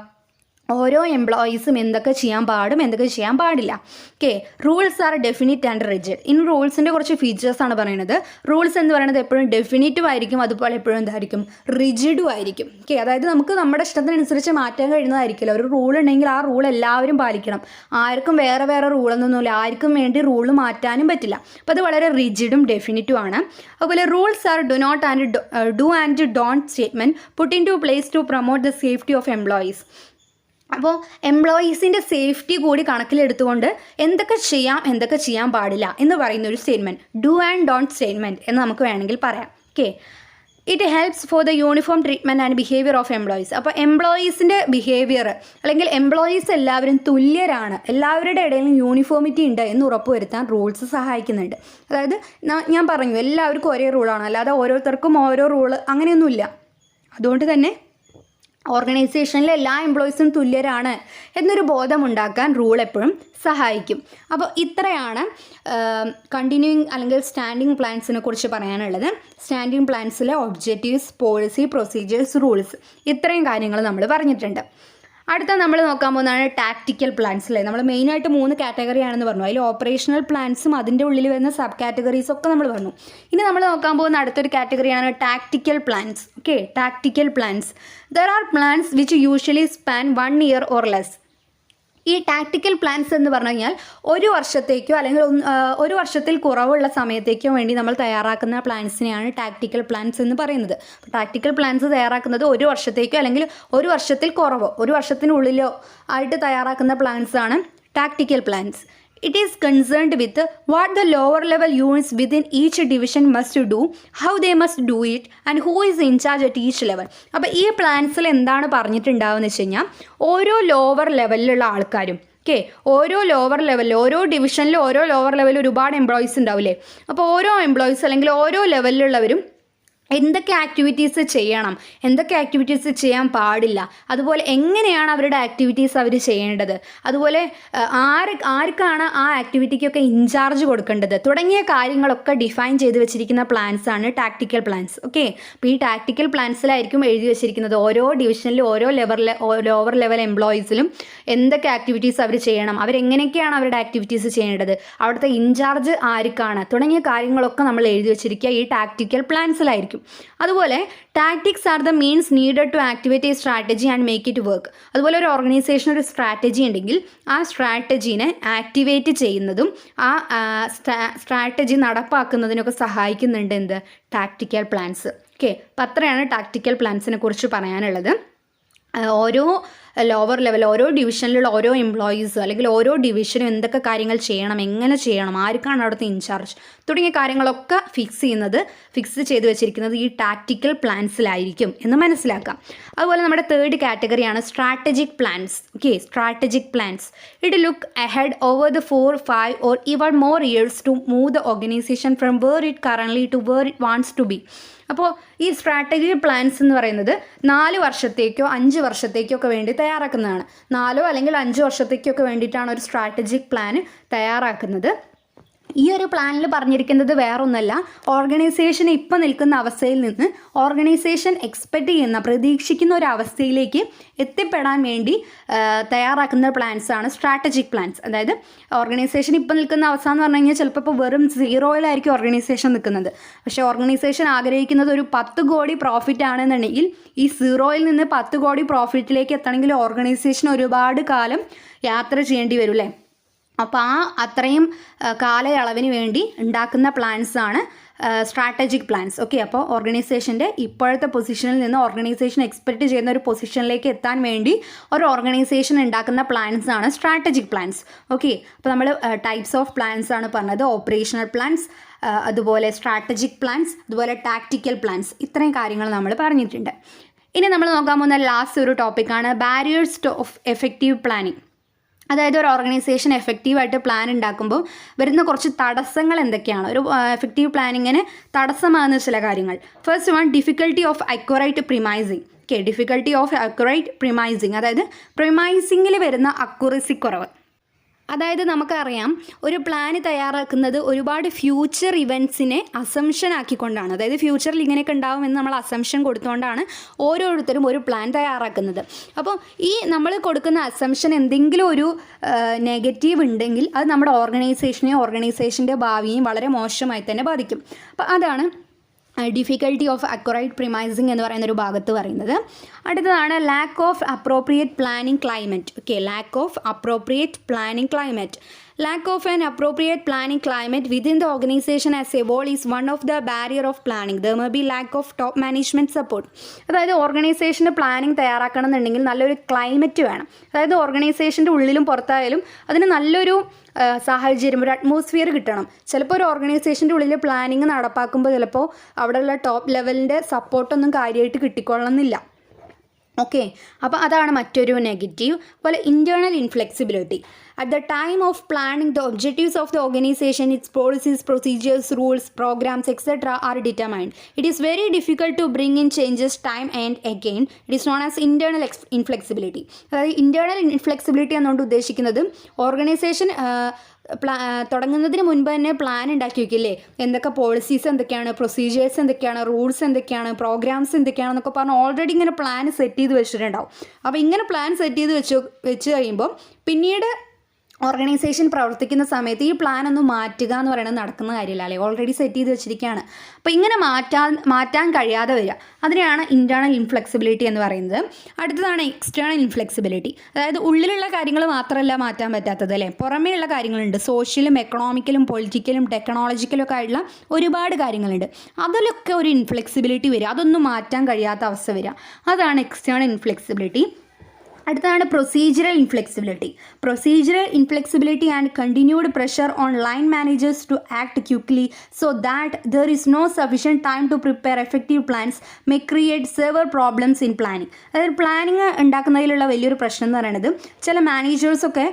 ഓരോ എംപ്ലോയീസും എന്തൊക്കെ ചെയ്യാൻ പാടും എന്തൊക്കെ ചെയ്യാൻ പാടില്ല. Okay, rules R definite and rigid. ഇനി റൂൾസിൻ്റെ കുറച്ച് ഫീച്ചേഴ്സാണ് പറയുന്നത്. റൂൾസ് എന്ന് പറയുന്നത് എപ്പോഴും ഡെഫിനിറ്റീവ് ആയിരിക്കും, അതുപോലെ എപ്പോഴും എന്തായിരിക്കും, റിജിഡും ആയിരിക്കും. ഓക്കെ, അതായത് നമുക്ക് നമ്മുടെ ഇഷ്ടത്തിനനുസരിച്ച് മാറ്റാൻ കഴിയുന്നതായിരിക്കില്ല. ഒരു റൂൾ ഉണ്ടെങ്കിൽ ആ റൂൾ എല്ലാവരും പാലിക്കണം. ആർക്കും വേറെ വേറെ റൂളൊന്നുമില്ല, ആർക്കും വേണ്ടി റൂൾ മാറ്റാനും പറ്റില്ല. അപ്പോൾ അത് വളരെ റിജിഡും ഡെഫിനിറ്റും ആണ്. അതുപോലെ rules are do not and do and don't statement put into place to promote the safety of employees. അപ്പോൾ എംപ്ലോയീസിൻ്റെ സേഫ്റ്റി കൂടി കണക്കിലെടുത്തുകൊണ്ട് എന്തൊക്കെ ചെയ്യാം എന്തൊക്കെ ചെയ്യാൻ പാടില്ല എന്ന് പറയുന്ന ഒരു statement, do and don't statement എന്ന് നമുക്ക് വേണമെങ്കിൽ പറയാം. Okay, it helps for the uniform treatment and behaviour of employees. അപ്പോൾ എംപ്ലോയീസിൻ്റെ ബിഹേവിയർ അല്ലെങ്കിൽ എംപ്ലോയീസ് എല്ലാവരും തുല്യരാണ്, എല്ലാവരുടെ ഇടയിലും യൂണിഫോമിറ്റി ഉണ്ട് എന്ന് ഉറപ്പുവരുത്താൻ റൂൾസ് സഹായിക്കുന്നുണ്ട്. അതായത് ഞാൻ പറഞ്ഞു എല്ലാവർക്കും ഒരേ റൂളാണ്, അല്ലാതെ ഓരോരുത്തർക്കും ഓരോ റൂള് അങ്ങനെയൊന്നുമില്ല. അതുകൊണ്ട് തന്നെ ഓർഗനൈസേഷനിലെ എല്ലാ എംപ്ലോയീസും തുല്യരാണ് എന്നൊരു ബോധമുണ്ടാക്കാൻ റൂൾ എപ്പോഴും സഹായിക്കും. അപ്പോൾ ഇത്രയാണ് കണ്ടിന്യൂയിങ് അല്ലെങ്കിൽ സ്റ്റാൻഡിങ് പ്ലാൻസിനെ കുറിച്ച് പറയാനുള്ളത്. സ്റ്റാൻഡിങ് പ്ലാൻസിലെ ഒബ്ജക്റ്റീവ്സ്, പോളിസി, പ്രൊസീജിയേഴ്സ്, റൂൾസ്, ഇത്രയും കാര്യങ്ങൾ നമ്മൾ പറഞ്ഞിട്ടുണ്ട്. അടുത്ത നമ്മൾ നോക്കാൻ പോകുന്നതാണ് ടാക്റ്റിക്കൽ പ്ലാൻസ്. അല്ലേ, നമ്മൾ മെയിനായിട്ട് 3 കാറ്റഗറി ആണെന്ന് പറഞ്ഞു. അതിൽ ഓപ്പറേഷണൽ പ്ലാൻസും അതിൻ്റെ ഉള്ളിൽ വരുന്ന സബ് കാറ്റഗറീസും ഒക്കെ നമ്മൾ പറഞ്ഞു. ഇനി നമ്മൾ നോക്കാൻ പോകുന്ന അടുത്തൊരു കാറ്റഗറിയാണ് tactical plans. Okay, tactical plans. There are plans which usually span 1 year or less. ഈ ടാക്റ്റിക്കൽ പ്ലാൻസ് എന്ന് പറഞ്ഞു കഴിഞ്ഞാൽ ഒരു വർഷത്തേക്കോ അല്ലെങ്കിൽ ഒരു വർഷത്തിൽ കുറവുള്ള സമയത്തേക്കോ വേണ്ടി നമ്മൾ തയ്യാറാക്കുന്ന പ്ലാൻസിനെയാണ് ടാക്റ്റിക്കൽ പ്ലാൻസ് എന്ന് പറയുന്നത്. അപ്പോൾ ടാക്റ്റിക്കൽ പ്ലാൻസ് തയ്യാറാക്കുന്നത് ഒരു വർഷത്തേക്കോ അല്ലെങ്കിൽ ഒരു വർഷത്തിൽ കുറവോ ഒരു വർഷത്തിനുള്ളിലോ ആയിട്ട് തയ്യാറാക്കുന്ന പ്ലാൻസാണ് tactical plans. It is concerned with what the lower level units within each division must do, how they must do it, and who is in charge at each level. അപ്പോൾ ഈ പ്ലാൻസിൽ എന്താണ് പറഞ്ഞിട്ടുണ്ടാവുമെന്ന് വെച്ച് കഴിഞ്ഞാൽ ഓരോ ലോവർ ലെവലിലുള്ള ആൾക്കാരും ഓരോ ലോവർ ലെവലിൽ ഓരോ ഡിവിഷനിലും ഓരോ ലോവർ ലെവലിൽ ഒരുപാട് എംപ്ലോയീസ് ഉണ്ടാവില്ലേ. അപ്പോൾ ഓരോ എംപ്ലോയീസ് അല്ലെങ്കിൽ ഓരോ ലെവലിലുള്ളവരും എന്തൊക്കെ ആക്ടിവിറ്റീസ് ചെയ്യണം, എന്തൊക്കെ ആക്ടിവിറ്റീസ് ചെയ്യാൻ പാടില്ല, അതുപോലെ എങ്ങനെയാണ് അവരുടെ ആക്ടിവിറ്റീസ് അവർ ചെയ്യേണ്ടത്, അതുപോലെ ആർക്കാണ് ആ ആക്ടിവിറ്റിക്കൊക്കെ ഇൻചാർജ് കൊടുക്കേണ്ടത് തുടങ്ങിയ കാര്യങ്ങളൊക്കെ ഡിഫൈൻ ചെയ്ത് വെച്ചിരിക്കുന്ന പ്ലാൻസാണ് ടാക്റ്റിക്കൽ പ്ലാൻസ്. ഓക്കെ, അപ്പോൾ ഈ ടാക്റ്റിക്കൽ പ്ലാൻസിലായിരിക്കും എഴുതി വെച്ചിരിക്കുന്നത് ഓരോ ഡിവിഷനിലും ഓരോ ലോവർ ലെവൽ എംപ്ലോയീസിലും എന്തൊക്കെ ആക്ടിവിറ്റീസ് അവർ ചെയ്യണം, അവരെങ്ങനെയൊക്കെയാണ് അവരുടെ ആക്ടിവിറ്റീസ് ചെയ്യേണ്ടത്, അവിടുത്തെ ഇൻചാർജ് ആർക്കാണ് തുടങ്ങിയ കാര്യങ്ങളൊക്കെ നമ്മൾ എഴുതി വെച്ചിരിക്കുക ഈ ടാക്റ്റിക്കൽ പ്ലാൻസിലായിരിക്കും. അതുപോലെ tactics are the means needed to activate a strategy and make it work. അതുപോലെ ഒരു ഓർഗനൈസേഷൻ ഒരു സ്ട്രാറ്റജി ഉണ്ടെങ്കിൽ ആ സ്ട്രാറ്റജീനെ ആക്ടിവേറ്റ് ചെയ്യുന്നതും ആ സ്ട്രാറ്റജി നടപ്പാക്കുന്നതിനൊക്കെ സഹായിക്കുന്നുണ്ട് എന്ത്, ടാക്റ്റിക്കൽ പ്ലാൻസ്. ഓക്കെ, അപ്പോൾ അത്രയാണ് ടാക്റ്റിക്കൽ പ്ലാൻസിനെ കുറിച്ച് പറയാനുള്ളത്. ഓരോ ലോവർ ലെവൽ ഓരോ ഡിവിഷനിലുള്ള ഓരോ എംപ്ലോയീസ് അല്ലെങ്കിൽ ഓരോ ഡിവിഷനും എന്തൊക്കെ കാര്യങ്ങൾ ചെയ്യണം, എങ്ങനെ ചെയ്യണം, ആർക്കാണ് അവിടുത്തെ ഇൻചാർജ് തുടങ്ങിയ കാര്യങ്ങളൊക്കെ ഫിക്സ് ചെയ്ത് വെച്ചിരിക്കുന്നത് ഈ ടാക്റ്റിക്കൽ പ്ലാൻസിലായിരിക്കും എന്ന് മനസ്സിലാക്കാം. അതുപോലെ നമ്മുടെ തേർഡ് കാറ്റഗറിയാണ് strategic plans. Okay, strategic plans it look ahead over the 4, 5 or even more years to move the organization from where it currently to where it wants to be. അപ്പോൾ ഈ സ്ട്രാറ്റജിക് പ്ലാൻസ് എന്ന് പറയുന്നത് 4 വർഷത്തേക്കോ 5 വർഷത്തേക്കോ ഒക്കെ വേണ്ടി തയ്യാറാക്കുന്നതാണ്. 4 അല്ലെങ്കിൽ 5 വർഷത്തേക്കൊക്കെ വേണ്ടിയിട്ടാണ് ഒരു സ്ട്രാറ്റജിക് പ്ലാൻ തയ്യാറാക്കുന്നത്. ഈ ഒരു പ്ലാനിൽ പറഞ്ഞിരിക്കുന്നത് വേറൊന്നല്ല, ഓർഗനൈസേഷൻ ഇപ്പോൾ നിൽക്കുന്ന അവസ്ഥയിൽ നിന്ന് ഓർഗനൈസേഷൻ എക്സ്പെക്റ്റ് ചെയ്യുന്ന പ്രതീക്ഷിക്കുന്ന ഒരു അവസ്ഥയിലേക്ക് എത്തിപ്പെടാൻ വേണ്ടി തയ്യാറാക്കുന്ന പ്ലാൻസാണ് സ്ട്രാറ്റജിക് പ്ലാൻസ്. അതായത് ഓർഗനൈസേഷൻ ഇപ്പോൾ നിൽക്കുന്ന അവസ്ഥ എന്ന് പറഞ്ഞു കഴിഞ്ഞാൽ ചിലപ്പോൾ ഇപ്പോൾ വെറും 0-ലായിരിക്കും ഓർഗനൈസേഷൻ നിൽക്കുന്നത്. പക്ഷേ ഓർഗനൈസേഷൻ ആഗ്രഹിക്കുന്നത് ഒരു 10 കോടി പ്രോഫിറ്റ് ആണെന്നുണ്ടെങ്കിൽ ഈ 0-ൽ നിന്ന് 10 കോടി പ്രോഫിറ്റിലേക്ക് എത്തണമെങ്കിൽ ഓർഗനൈസേഷൻ ഒരുപാട് കാലം യാത്ര ചെയ്യേണ്ടി വരും അല്ലേ. അപ്പോൾ അത്രയും കാലയളവിന് വേണ്ടി ഉണ്ടാക്കുന്ന പ്ലാൻസാണ് സ്ട്രാറ്റജിക് പ്ലാൻസ്. ഓക്കെ, അപ്പോൾ ഓർഗനൈസേഷൻ്റെ ഇപ്പോഴത്തെ പൊസിഷനിൽ നിന്ന് ഓർഗനൈസേഷൻ എക്സ്പെക്റ്റ് ചെയ്യുന്ന ഒരു പൊസിഷനിലേക്ക് എത്താൻ വേണ്ടി ഒരു ഓർഗനൈസേഷൻ ഉണ്ടാക്കുന്ന പ്ലാൻസാണ് സ്ട്രാറ്റജിക് പ്ലാൻസ്. ഓക്കെ, അപ്പോൾ നമ്മൾ ടൈപ്സ് ഓഫ് പ്ലാൻസ് ആണ് പറഞ്ഞത്. ഓപ്പറേഷണൽ പ്ലാൻസ്, അതുപോലെ സ്ട്രാറ്റജിക് പ്ലാൻസ്, അതുപോലെ ടാക്റ്റിക്കൽ പ്ലാൻസ്, ഇത്രയും കാര്യങ്ങൾ നമ്മൾ പറഞ്ഞിട്ടുണ്ട്. ഇനി നമ്മൾ നോക്കാൻ പോകുന്ന ലാസ്റ്റ് ഒരു ടോപ്പിക്കാണ് barriers two of effective planning. അതായത് ഒരു ഓർഗനൈസേഷൻ എഫക്റ്റീവായിട്ട് പ്ലാൻ ഉണ്ടാക്കുമ്പോൾ വരുന്ന കുറച്ച് തടസ്സങ്ങൾ എന്തൊക്കെയാണ്, ഒരു എഫക്റ്റീവ് പ്ലാനിങ്ങിന് തടസ്സമാകുന്ന ചില കാര്യങ്ങൾ. First one, difficulty of accurate premising. Okay, difficulty of accurate premising, അതായത് പ്രിമൈസിങ്ങിൽ വരുന്ന അക്യുറസി കുറവ്. അതായത് നമുക്കറിയാം ഒരു പ്ലാൻ തയ്യാറാക്കുന്നത് ഒരുപാട് ഫ്യൂച്ചർ ഇവൻറ്റ്സിനെ അസംഷൻ ആക്കിക്കൊണ്ടാണ്. അതായത് ഫ്യൂച്ചറിൽ ഇങ്ങനെയൊക്കെ ഉണ്ടാവുമെന്ന് നമ്മൾ അസംഷൻ കൊടുത്തുകൊണ്ടാണ് ഓരോരുത്തരും ഒരു പ്ലാൻ തയ്യാറാക്കുന്നത്. അപ്പോൾ ഈ നമ്മൾ കൊടുക്കുന്ന അസംഷൻ എന്തെങ്കിലും ഒരു നെഗറ്റീവ് ഉണ്ടെങ്കിൽ അത് നമ്മുടെ ഓർഗനൈസേഷൻ്റെ ഭാവിയെയും വളരെ മോശമായി തന്നെ ബാധിക്കും. അപ്പോൾ അതാണ് ഡിഫിക്കൽട്ടി ഓഫ് അക്യുറേറ്റ് പ്രിമൈസിങ് എന്ന് പറയുന്നൊരു ഭാഗത്ത് പറയുന്നത്. അടുത്തതാണ് lack of appropriate planning climate. Lack of appropriate planning climate. Lack of an appropriate planning climate within the organization as a whole is one of the barrier of planning. There may be lack of top management support. അതായത് ഓർഗനൈസേഷന് പ്ലാനിങ് തയ്യാറാക്കണം എന്നുണ്ടെങ്കിൽ നല്ലൊരു ക്ലൈമറ്റ് വേണം. അതായത് ഓർഗനൈസേഷൻ്റെ ഉള്ളിലും പുറത്തായാലും അതിന് നല്ലൊരു സാഹചര്യം, ഒരു അറ്റ്മോസ്ഫിയർ കിട്ടണം. ചിലപ്പോൾ ഒരു ഓർഗനൈസേഷൻ്റെ ഉള്ളിൽ പ്ലാനിങ് നടപ്പാക്കുമ്പോൾ ചിലപ്പോൾ അവിടെയുള്ള ടോപ്പ് ലെവലിൻ്റെ സപ്പോർട്ടൊന്നും കാര്യമായിട്ട് കിട്ടിക്കൊള്ളണമെന്നില്ല. അപ്പോൾ അതാണ് മറ്റൊരു നെഗറ്റീവ്. അതുപോലെ internal inflexibility. At the time of planning, the objectives of the organization, its policies, procedures, rules, programs, etc. are determined. It is very difficult to bring in changes time and again. It is known as internal inflexibility. അതായത് ഇൻറ്റേർണൽ ഇൻഫ്ലെക്സിബിലിറ്റി എന്നുകൊണ്ട് ഉദ്ദേശിക്കുന്നത് ഓർഗനൈസേഷൻ തുടങ്ങുന്നതിന് മുൻപ് തന്നെ പ്ലാൻ ഉണ്ടാക്കി വയ്ക്കില്ലേ, എന്തൊക്കെ പോളിസീസ് എന്തൊക്കെയാണ്, പ്രൊസീജിയേഴ്സ് എന്തൊക്കെയാണ്, റൂൾസ് എന്തൊക്കെയാണ്, പ്രോഗ്രാംസ് എന്തൊക്കെയാണെന്നൊക്കെ പറഞ്ഞ് ഓൾറെഡി ഇങ്ങനെ പ്ലാൻ സെറ്റ് ചെയ്ത് വെച്ചിട്ടുണ്ടാവും. അപ്പോൾ ഇങ്ങനെ പ്ലാൻ സെറ്റ് ചെയ്ത് വെച്ച് കഴിയുമ്പോൾ പിന്നീട് ഓർഗനൈസേഷൻ പ്രവർത്തിക്കുന്ന സമയത്ത് ഈ പ്ലാൻ ഒന്ന് മാറ്റുക എന്ന് പറയുന്നത് നടക്കുന്ന കാര്യമില്ല, അല്ലേ? ഓൾറെഡി സെറ്റ് ചെയ്ത് വെച്ചിരിക്കുകയാണ്. അപ്പോൾ ഇങ്ങനെ മാറ്റാൻ കഴിയാതെ വരിക, അതിനെയാണ് ഇൻറ്റേർണൽ ഇൻഫ്ലെക്സിബിലിറ്റി എന്ന് പറയുന്നത്. അടുത്തതാണ് എക്സ്റ്റേണൽ ഇൻഫ്ലെക്സിബിലിറ്റി. അതായത് ഉള്ളിലുള്ള കാര്യങ്ങൾ മാത്രമല്ല മാറ്റാൻ പറ്റാത്തത്, അല്ലേ? പുറമേയുള്ള കാര്യങ്ങളുണ്ട്. സോഷ്യലും എക്കണോമിക്കലും പൊളിറ്റിക്കലും ടെക്നോളജിക്കലും ഒക്കെ ആയിട്ടുള്ള ഒരുപാട് കാര്യങ്ങളുണ്ട്. അതിലൊക്കെ ഒരു ഇൻഫ്ലെക്സിബിലിറ്റി വരിക, അതൊന്നും മാറ്റാൻ കഴിയാത്ത അവസ്ഥ വരിക, അതാണ് എക്സ്റ്റേണൽ ഇൻഫ്ലെക്സിബിലിറ്റി. അടുത്താണ് procedural inflexibility and continued pressure on line managers to act quickly so that there is no sufficient time to prepare effective plans may create severe problems in planning. അതായത് പ്ലാനിങ് ഉണ്ടാക്കുന്നതിലുള്ള വലിയൊരു പ്രശ്നം എന്ന് പറയുന്നത് ചില മാനേജേഴ്സൊക്കെ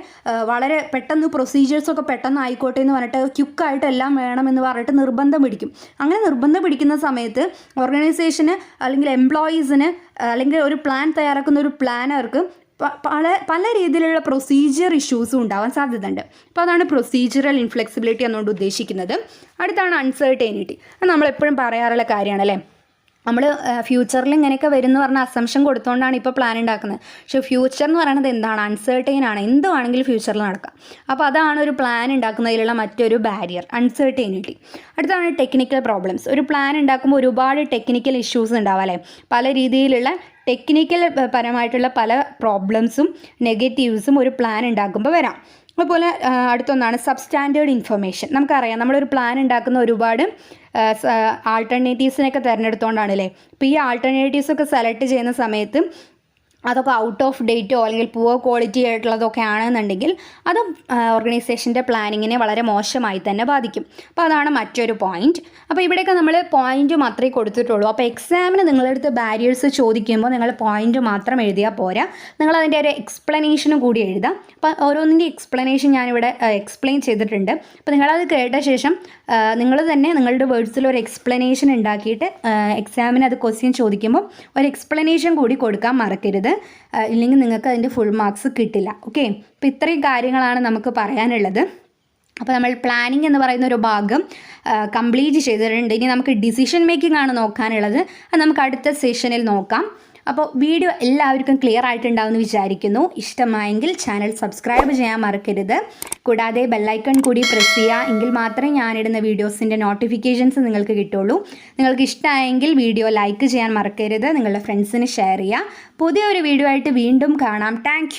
വളരെ പെട്ടെന്ന് പ്രൊസീജിയേഴ്സൊക്കെ പെട്ടെന്ന് ആയിക്കോട്ടെ എന്ന് പറഞ്ഞിട്ട് ക്വിക്കായിട്ട് എല്ലാം വേണമെന്ന് പറഞ്ഞിട്ട് നിർബന്ധം പിടിക്കും. അങ്ങനെ നിർബന്ധം പിടിക്കുന്ന സമയത്ത് ഓർഗനൈസേഷന് അല്ലെങ്കിൽ എംപ്ലോയീസിന് അല്ലെങ്കിൽ ഒരു പ്ലാൻ തയ്യാറാക്കുന്ന ഒരു പ്ലാനർക്ക് പല രീതിയിലുള്ള പ്രൊസീജിയർ ഇഷ്യൂസും ഉണ്ടാവാൻ സാധ്യതയുണ്ട്. അപ്പോൾ അതാണ് പ്രൊസീജിയറൽ ഇൻഫ്ലെക്സിബിലിറ്റി എന്നുകൊണ്ട് ഉദ്ദേശിക്കുന്നത്. അടുത്താണ് അൺസർട്ടൈനിറ്റി. അത് നമ്മളെപ്പോഴും പറയാറുള്ള കാര്യമാണ്, അല്ലേ? നമ്മൾ ഫ്യൂച്ചറിൽ ഇങ്ങനെയൊക്കെ വരും എന്ന് പറഞ്ഞാൽ അസംഷൻ കൊടുത്തുകൊണ്ടാണ് ഇപ്പോൾ പ്ലാൻ ഉണ്ടാക്കുന്നത്. പക്ഷേ ഫ്യൂച്ചർ എന്ന് പറയുന്നത് എന്താണ്? അൺസർട്ടൈൻ ആണ്. എന്ത് വേണമെങ്കിലും ഫ്യൂച്ചറിൽ നടക്കാം. അപ്പോൾ അതാണ് ഒരു പ്ലാൻ ഉണ്ടാക്കുന്നതിലുള്ള മറ്റൊരു ബാരിയർ, അൺസർട്ടൈനിറ്റി. അടുത്താണ് ടെക്നിക്കൽ പ്രോബ്ലംസ്. ഒരു പ്ലാൻ ഉണ്ടാക്കുമ്പോൾ ഒരുപാട് ടെക്നിക്കൽ ഇഷ്യൂസ് ഉണ്ടാവാം, അല്ലേ? പല രീതിയിലുള്ള ടെക്നിക്കൽ പരമായിട്ടുള്ള പല പ്രോബ്ലംസും നെഗറ്റീവ്സും ഒരു പ്ലാൻ ഉണ്ടാക്കുമ്പോൾ വരാം. അതുപോലെ അടുത്തൊന്നാണ് സബ്സ്റ്റാൻഡേർഡ് ഇൻഫർമേഷൻ. നമുക്കറിയാം നമ്മളൊരു പ്ലാൻ ഉണ്ടാക്കുന്ന ഒരുപാട് ആൾട്ടർനേറ്റീവ്സിനൊക്കെ തിരഞ്ഞെടുത്തുകൊണ്ടാണ്, അല്ലേ? അപ്പോൾ ഈ ആൾട്ടർനേറ്റീവ്സൊക്കെ സെലക്ട് ചെയ്യുന്ന സമയത്ത് അതൊക്കെ ഔട്ട് ഓഫ് ഡേറ്റോ അല്ലെങ്കിൽ പുവർ ക്വാളിറ്റി ആയിട്ടുള്ളതൊക്കെ ആണെന്നുണ്ടെങ്കിൽ അത് ഓർഗനൈസേഷൻ്റെ പ്ലാനിങ്ങിനെ വളരെ മോശമായി തന്നെ ബാധിക്കും. അപ്പോൾ അതാണ് മറ്റൊരു പോയിന്റ്. അപ്പോൾ ഇവിടെയൊക്കെ നമ്മൾ പോയിന്റ് മാത്രമേ കൊടുത്തിട്ടുള്ളൂ. അപ്പോൾ എക്സാമിന് നിങ്ങളടുത്ത് ബാരിയേഴ്സ് ചോദിക്കുമ്പോൾ നിങ്ങൾ പോയിന്റ് മാത്രം എഴുതിയാൽ പോരാ, നിങ്ങളതിൻ്റെ ഒരു എക്സ്പ്ലനേഷനും കൂടി എഴുതാം. അപ്പോൾ ഓരോന്നിൻ്റെ എക്സ്പ്ലനേഷൻ ഞാനിവിടെ എക്സ്പ്ലെയിൻ ചെയ്തിട്ടുണ്ട്. അപ്പോൾ നിങ്ങളത് കേട്ട ശേഷം നിങ്ങൾ തന്നെ നിങ്ങളുടെ വേർഡ്സിൽ ഒരു എക്സ്പ്ലനേഷൻ ഉണ്ടാക്കിയിട്ട് എക്സാമിന് അത് ക്വസ്റ്റ്യൻ ചോദിക്കുമ്പോൾ ഒരു എക്സ്പ്ലനേഷൻ കൂടി കൊടുക്കാൻ മറക്കരുത്, ഇല്ലെങ്കിൽ നിങ്ങൾക്ക് അതിൻ്റെ ഫുൾ മാർക്സ് കിട്ടില്ല. അപ്പോൾ ഇത്രയും കാര്യങ്ങളാണ് നമുക്ക് പറയാനുള്ളത്. അപ്പോൾ നമ്മൾ പ്ലാനിങ് എന്ന് പറയുന്ന ഒരു ഭാഗം കംപ്ലീറ്റ് ചെയ്തിട്ടുണ്ട്. ഇനി നമുക്ക് ഡിസിഷൻ മേക്കിംഗ് ആണ് നോക്കാനുള്ളത്. അത് നമുക്ക് അടുത്ത സെഷനിൽ നോക്കാം. അപ്പോൾ വീഡിയോ എല്ലാവർക്കും ക്ലിയർ ആയിട്ടുണ്ടാവുമെന്ന് വിചാരിക്കുന്നു. ഇഷ്ടമായെങ്കിൽ ചാനൽ സബ്സ്ക്രൈബ് ചെയ്യാൻ മറക്കരുത്. കൂടാതെ ബെല്ലൈക്കൺ കൂടി പ്രസ് ചെയ്യുക, എങ്കിൽ മാത്രമേ ഞാനിടുന്ന വീഡിയോസിൻ്റെ നോട്ടിഫിക്കേഷൻസ് നിങ്ങൾക്ക് കിട്ടുള്ളൂ. നിങ്ങൾക്ക് ഇഷ്ടമായെങ്കിൽ വീഡിയോ ലൈക്ക് ചെയ്യാൻ മറക്കരുത്. നിങ്ങളുടെ ഫ്രണ്ട്സിന് ഷെയർ ചെയ്യുക. പുതിയൊരു വീഡിയോ ആയിട്ട് വീണ്ടും കാണാം. താങ്ക്